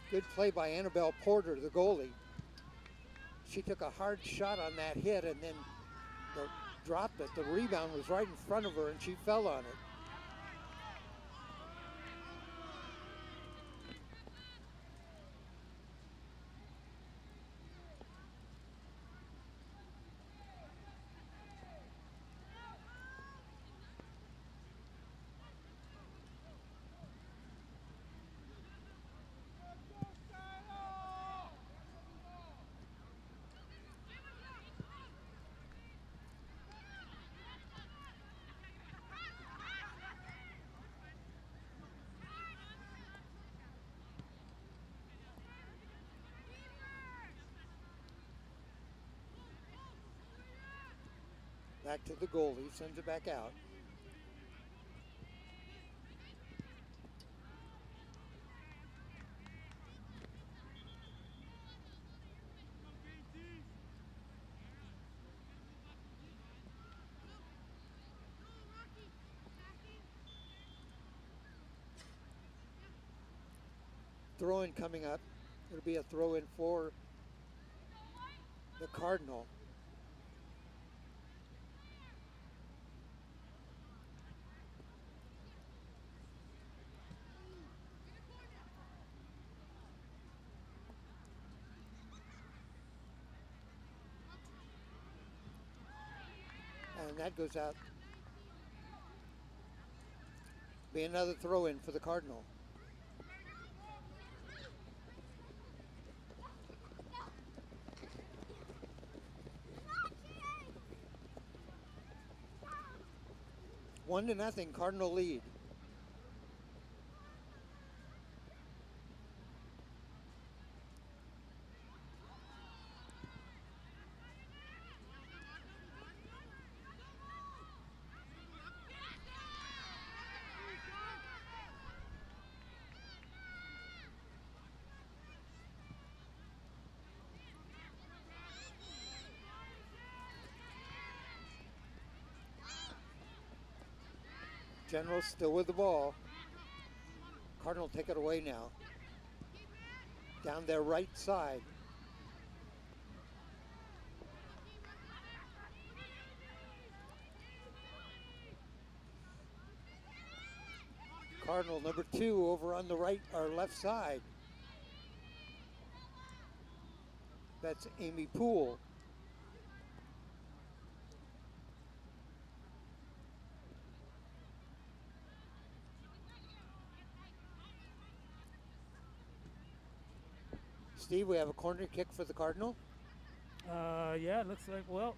Good play by Annabelle Porter, the goalie. She took a hard shot on that hit and then dropped it. The rebound was right in front of her and she fell on it. Back to the goalie, sends it back out. Throw-in coming up. It'll be a throw-in for the Cardinal. And that goes out. Be another throw-in for the Cardinal. One to nothing, Cardinal lead. General still with the ball. Cardinal take it away now. Down their right side. Cardinal number 2 over on the right or left side. That's Amy Poole. Steve, we have a corner kick for the Cardinal. Yeah, it looks like, well,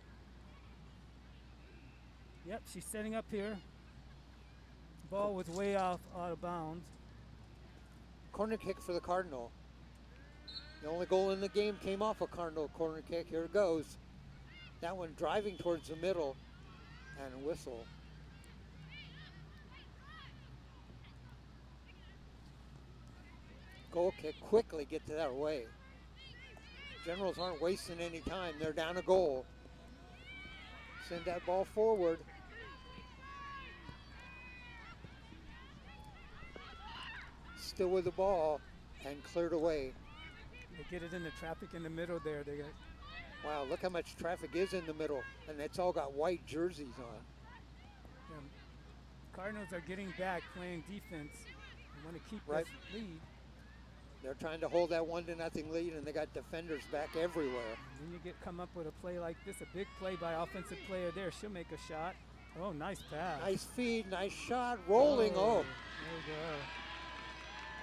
yep, she's setting up here. Ball was way out of bounds. Corner kick for the Cardinal. The only goal in the game came off a Cardinal corner kick. Here it goes. That one driving towards the middle and a whistle. Goal kick, quickly get to that way. Generals aren't wasting any time. They're down a goal. Send that ball forward. Still with the ball and cleared away. They get it in the traffic in the middle there. They got. Wow, look how much traffic is in the middle, and it's all got white jerseys on. Cardinals are getting back, playing defense. They want to keep Right. this lead. They're trying to hold that 1-0 lead, and they got defenders back everywhere. Then you come up with a play like this, a big play by offensive player there. She'll make a shot. Oh, nice pass. Nice feed, nice shot, rolling. Oh, there you go.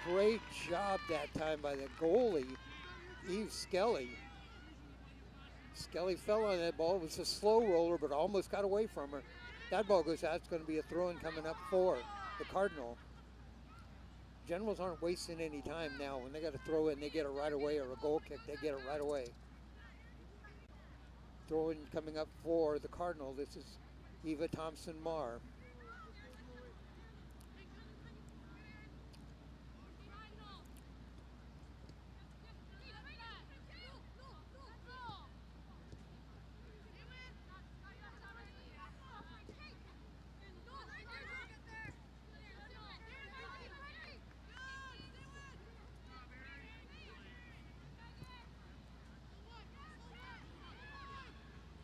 great job that time by the goalie, Eve Skelly. Skelly fell on that ball. It was a slow roller, but almost got away from her. That ball goes out. It's going to be a throw-in coming up for the Cardinal. Generals aren't wasting any time now. When they got to throw in, they get it right away, or a goal kick, they get it right away. Throw-in coming up for the Cardinal. This is Eva Thompson-Marr.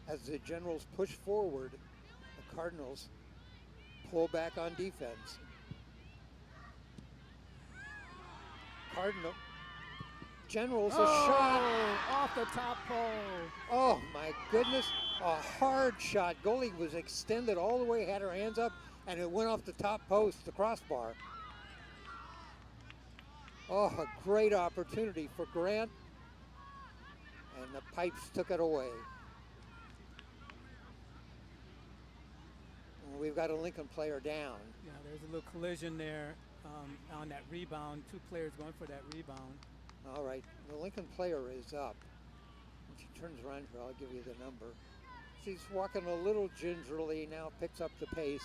As the Generals push forward, the Cardinals pull back on defense. Generals a shot. Off the top pole. Oh my goodness, a hard shot. Goalie was extended all the way, had her hands up, and it went off the top post, the crossbar. Oh, a great opportunity for Grant. And the Pipes took it away. And we've got a Lincoln player down. Yeah, there's a little collision there on that rebound. Two players going for that rebound. All right, the Lincoln player is up. When she turns around here, I'll give you the number. he's walking a little gingerly now, picks up the pace.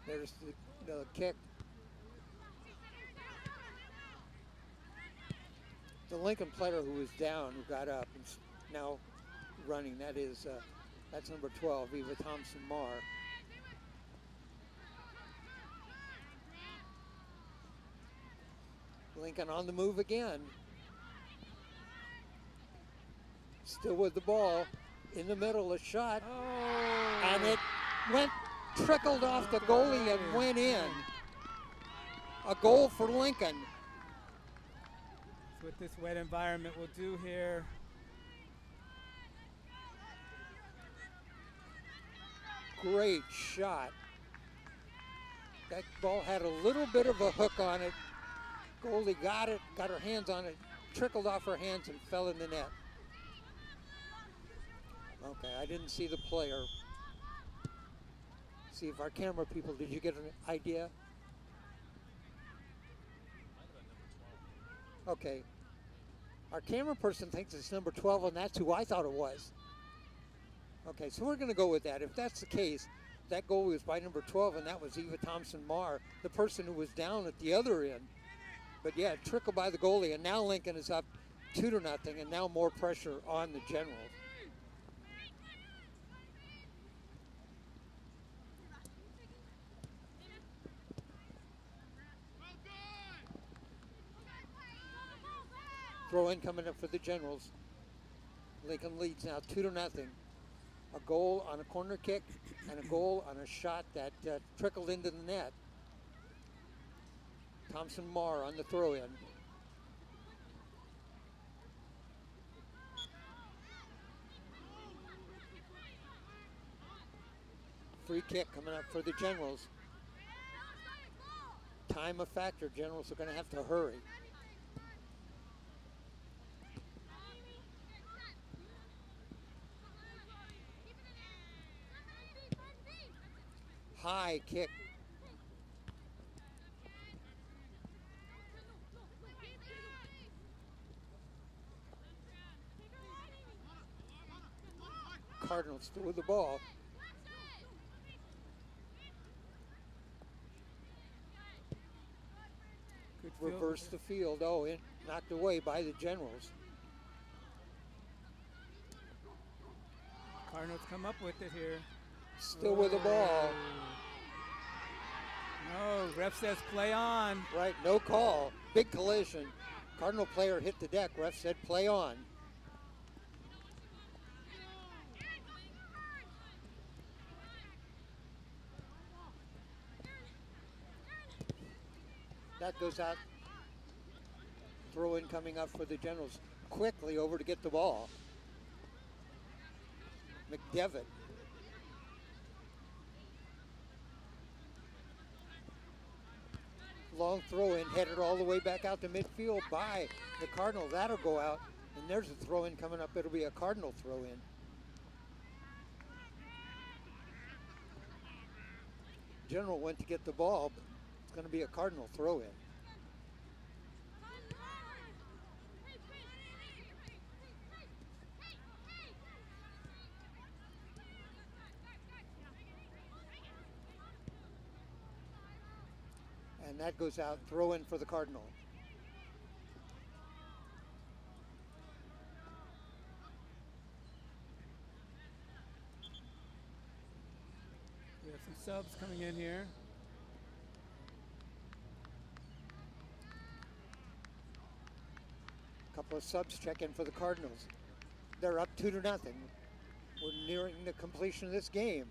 There's the kick. The Lincoln player who was down, who got up, and now running. That's number 12, Eva Thompson-Marr. Lincoln on the move again. Still with the ball. In the middle, a shot. Oh. And it trickled off the goalie and went in. A goal for Lincoln. That's what this wet environment will do here. Great shot. That ball had a little bit of a hook on it. Goalie got it, got her hands on it, trickled off her hands and fell in the net. Okay, I didn't see the player. See if our camera people, did you get an idea? Okay. Our camera person thinks it's number 12, and that's who I thought it was. Okay, so we're going to go with that. If that's the case, that goal was by number 12, and that was Eva Thompson-Marr, the person who was down at the other end. But yeah, trickled by the goalie, and now Lincoln is up 2-0, and now more pressure on the Generals. Throw in coming up for the Generals. Lincoln leads now 2-0. A goal on a corner kick and a goal on a shot that trickled into the net. Thompson-Marr on the throw-in. Free kick coming up for the Generals. Time a factor. Generals are going to have to hurry. High kick. Cardinals still with the ball. Good Reverse the field. Oh, knocked away by the Generals. Cardinals come up with it here. Still with the ball. No, ref says play on. Right, no call. Big collision. Cardinal player hit the deck. Ref said play on. That goes out. Throw in coming up for the Generals. Quickly over to get the ball. McDevitt. Long throw in, headed all the way back out to midfield by the Cardinal. That'll go out. And there's a throw in coming up. It'll be a Cardinal throw in. General went to get the ball, but it's going to be a Cardinal throw in. And that goes out, throw in for the Cardinal. We have some subs coming in here. A couple of subs check in for the Cardinals. They're up 2-0. We're nearing the completion of this game.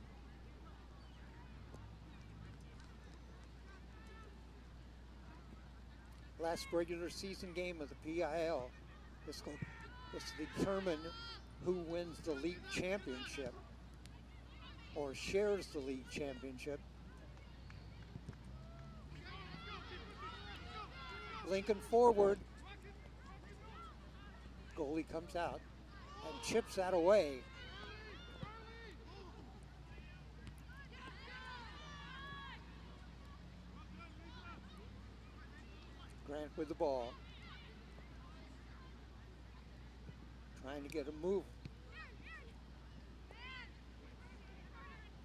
Last regular season game of the PIL. This will determine who wins the league championship or shares the league championship. Lincoln forward. Goalie comes out and chips that away. Grant with the ball. Trying to get a move.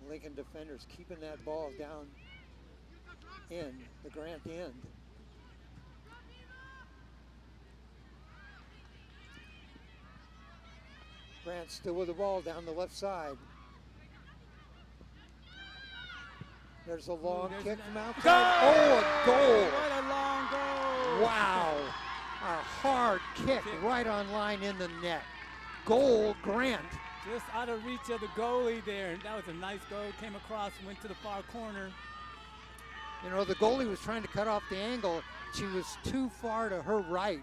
Lincoln defenders keeping that ball down in the Grant end. Grant still with the ball down the left side. There's a long kick from outside. Oh, a goal. What a long goal. Wow. A hard kick right on line in the net. Goal, Grant. Just out of reach of the goalie there. That was a nice goal. Came across, went to the far corner. You know, the goalie was trying to cut off the angle. She was too far to her right,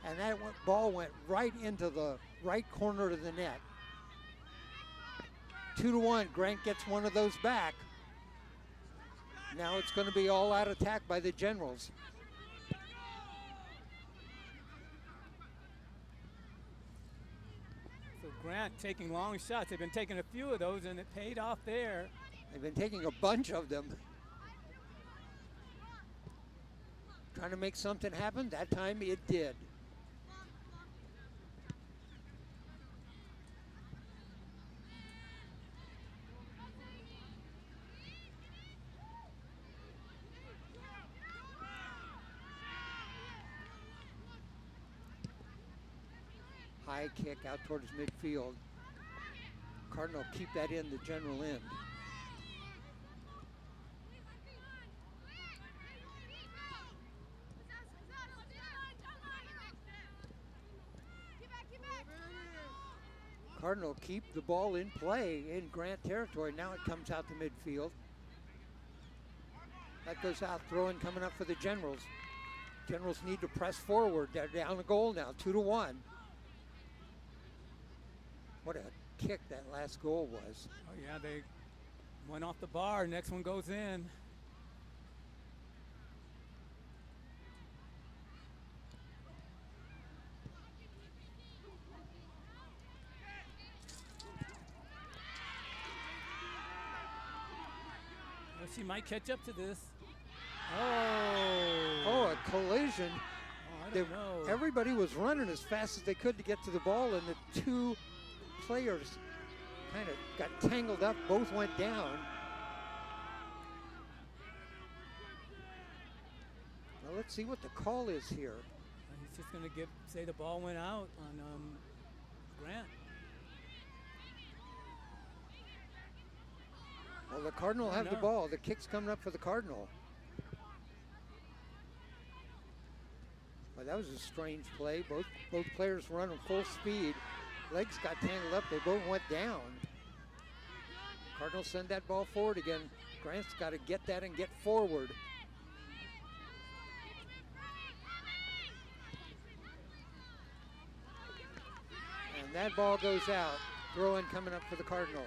and that ball went right into the right corner of the net. 2-1, Grant gets one of those back. Now it's going to be all out attack by the Generals. So Grant taking long shots. They've been taking a few of those, and it paid off there. They've been taking a bunch of them. Trying to make something happen. That time it did. High kick out towards midfield. Cardinal keep that in the general end. Cardinal keep the ball in play in Grant territory. Now it comes out to midfield. That goes out, throwing coming up for the Generals. Generals need to press forward. They're down a goal now, 2-1. What a kick that last goal was. Oh yeah, they went off the bar. Next one goes in. Well, she might catch up to this. Oh, a collision. Oh, I don't know. Everybody was running as fast as they could to get to the ball, and the two players kind of got tangled up. Both went down. Well, let's see what the call is here. He's just going to say the ball went out on Grant. Well, the Cardinal have the ball. The kick's coming up for the Cardinal. Well, that was a strange play. Both players running full speed. Legs got tangled up. They both went down. Cardinals send that ball forward again. Grant's got to get that and get forward. And that ball goes out. Throw in coming up for the Cardinal.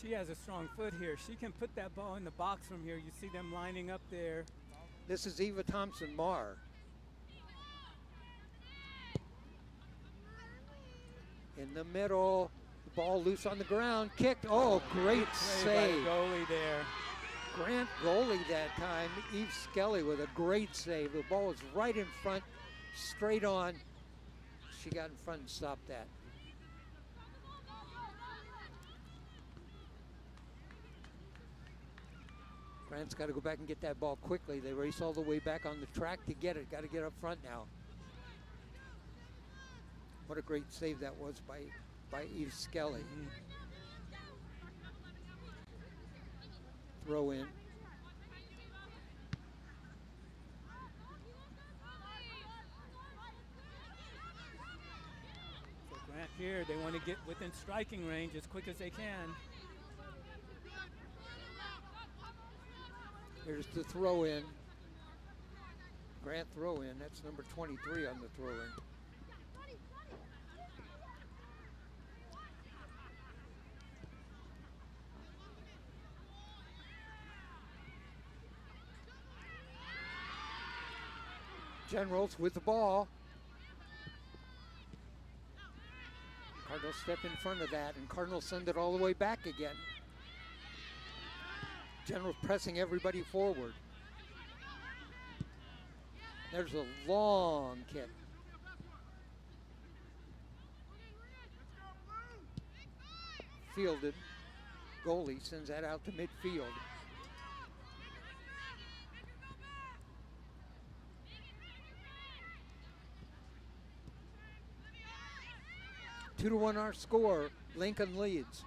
She has a strong foot here. She can put that ball in the box from here. You see them lining up there. This is Eva Thompson-Marr. In the middle, the ball loose on the ground, kicked. Oh, great save. By the goalie there. Grant goalie that time, Eve Skelly with a great save. The ball was right in front, straight on. She got in front and stopped that. Grant's got to go back and get that ball quickly. They race all the way back on the track to get it. Got to get up front now. What a great save that was by Eve Skelly. Throw in. So Grant here, they want to get within striking range as quick as they can. Here's the throw in. Grant throw in. That's number 23 on the throw in. Generals with the ball. Cardinals step in front of that, and Cardinals send it all the way back again. Generals pressing everybody forward. There's a long kick. Fielded. Goalie sends that out to midfield. Two to one our score. Lincoln leads.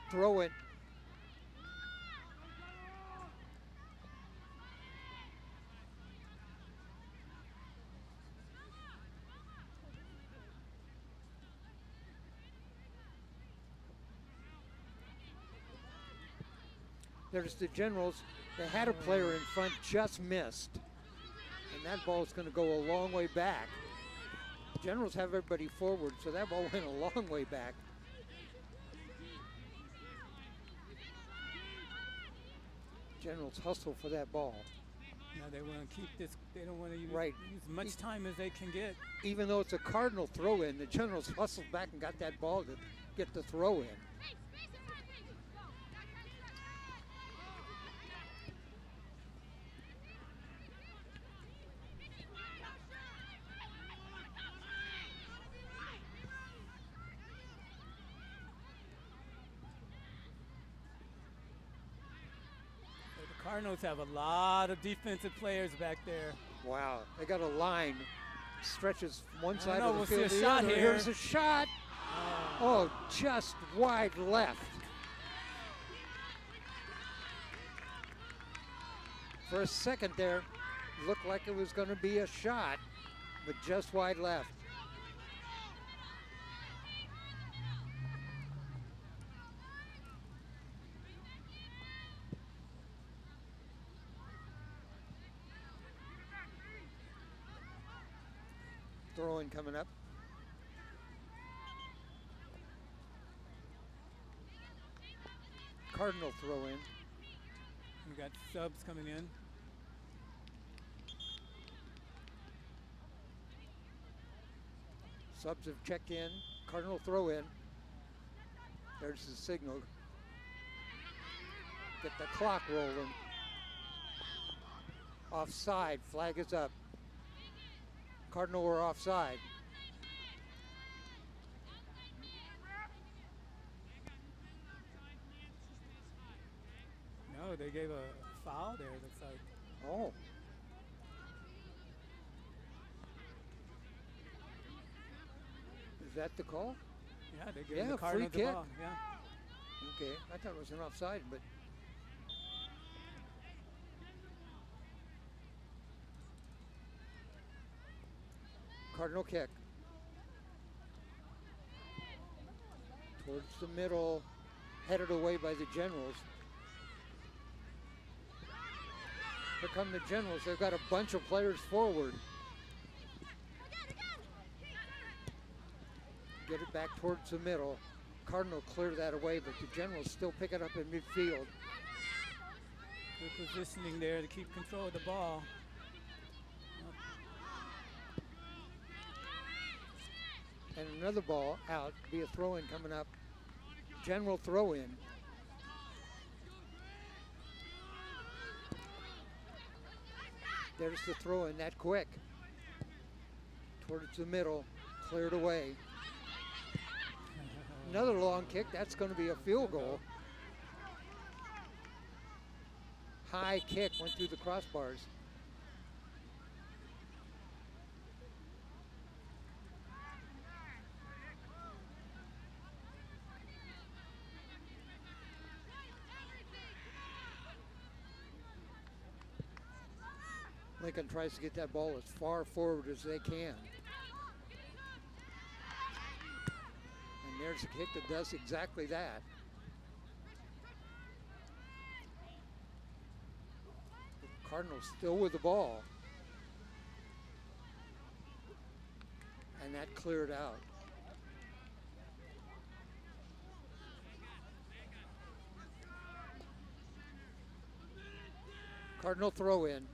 Throw it. There's the Generals. They had a player in front, just missed. And that ball's going to go a long way back. Generals have everybody forward, so that ball went a long way back. Generals hustle for that ball. Now they want to keep this. They don't want to use as much time as they can get. Even though it's a Cardinal throw-in, the Generals hustled back and got that ball to get the throw-in. Cardinals have a lot of defensive players back there. Wow, they got a line stretches from one side of the we'll field see a to the shot other. here. Here's a shot. Oh, just wide left. For a second there, looked like it was going to be a shot, but just wide left. Throw-in coming up. Cardinal throw-in. We got subs coming in. Subs have checked in. Cardinal throw-in. There's the signal. Get the clock rolling. Offside. Flag is up. Cardinal were offside. No, they gave a foul there, it looks like. Oh. Is that the call? Yeah, they gave Yeah, the Cardinals free the kick. ball. Yeah. Okay, I thought it was an offside, but Cardinal kick. Towards the middle, headed away by the Generals. Here come the Generals. They've got a bunch of players forward. Get it back towards the middle. Cardinal clear that away, but the Generals still pick it up in midfield. Good positioning there to keep control of the ball. And another ball out, be a throw-in coming up. General throw-in. There's the throw-in, that quick. Towards the middle, cleared away. Another long kick, that's going to be a field goal. High kick, went through the crossbars. Lincoln tries to get that ball as far forward as they can. And there's a kick that does exactly that. The Cardinals still with the ball. and that cleared out. Cardinal throw in.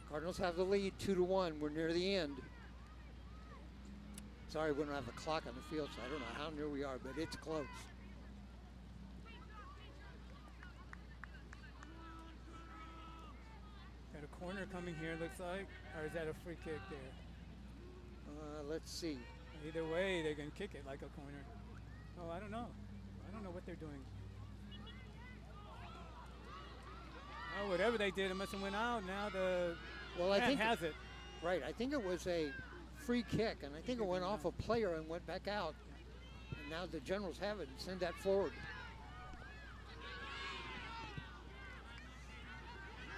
Cardinals have the lead 2-1. We're near the end. Sorry, we don't have a clock on the field, so I don't know how near we are, but it's close. Got a corner coming here, looks like. Or is that a free kick there? Let's see. Either way, they can kick it like a corner. Oh, I don't know. I don't know what they're doing. Oh, whatever they did, it must have went out. Now the I man think has it. Right, I think it was a free kick, and I think it went off a player and went back out. And now the Generals have it and send that forward.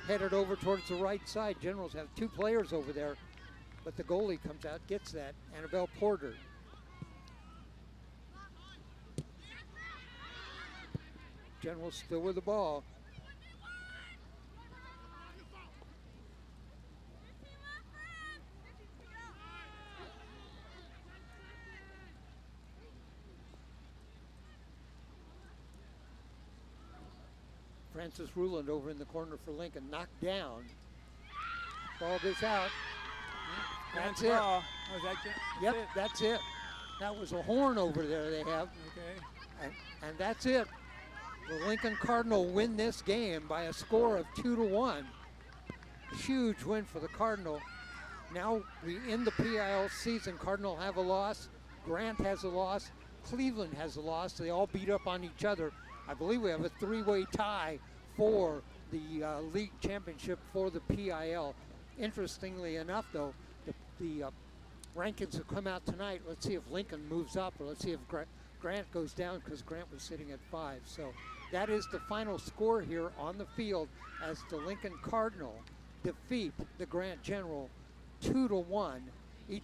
Headed over towards the right side. Generals have 2 players over there, but the goalie comes out, gets that. Annabelle Porter. Generals still with the ball. Francis Ruland over in the corner for Lincoln, knocked down. Ball gets out. That's it. Oh, is that Yep, that's it. That was a horn over there they have. Okay. And that's it. The Lincoln Cardinal win this game by a score of 2-1. Huge win for the Cardinal. Now we end the PIL season. Cardinal have a loss. Grant has a loss. Cleveland has a loss. They all beat up on each other. I believe we have a 3-way tie for the league championship for the PIL. Interestingly enough, though, the rankings have come out tonight. Let's see if Lincoln moves up, or let's see if Grant goes down, because Grant was sitting at 5. So that is the final score here on the field as the Lincoln Cardinal defeat the Grant General 2-1. It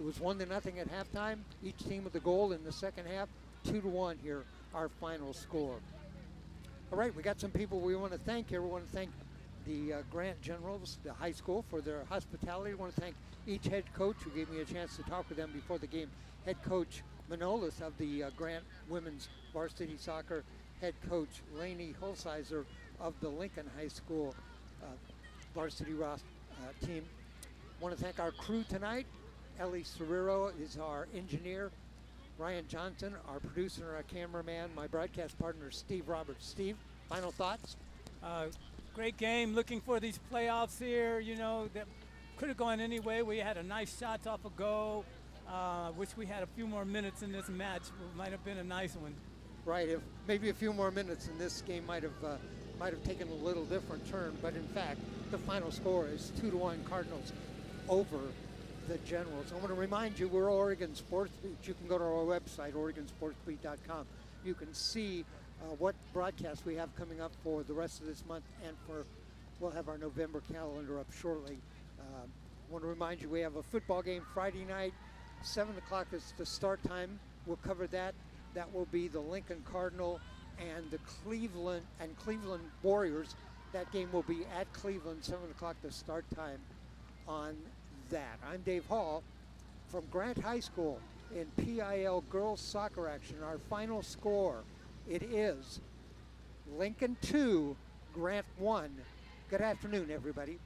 was 1-0 at halftime. Each team with the goal in the second half. 2-1 here, our final score. All right, we got some people we want to thank here. We want to thank the Grant Generals, the high school, for their hospitality. We want to thank each head coach who gave me a chance to talk with them before the game. Head coach Manolis of the Grant women's varsity soccer, head coach Lainey Holsizer of the Lincoln High School varsity team. Want to thank our crew tonight. Ellie Cerrero is our engineer. Ryan Johnson, our producer and our cameraman. My broadcast partner, Steve Roberts. Steve, final thoughts? Great game. Looking for these playoffs here. You know, that could have gone any way. We had a nice shots off a goal. Wish we had a few more minutes in this match. It might have been a nice one. Right. If maybe a few more minutes in this game might have taken a little different turn. But in fact, the final score is 2-1 Cardinals over the Generals. I want to remind you, we're Oregon Sports Beat. You can go to our website, OregonSportsBeat.com. You can see what broadcasts we have coming up for the rest of this month, and we'll have our November calendar up shortly. I want to remind you, we have a football game Friday night. 7 o'clock is the start time. We'll cover that. That will be the Lincoln Cardinal and the Cleveland Warriors. That game will be at Cleveland, 7 o'clock the start time on that. I'm Dave Hall from Grant High School in PIL girls soccer action. Our final score, it is Lincoln 2, Grant 1. Good afternoon, everybody.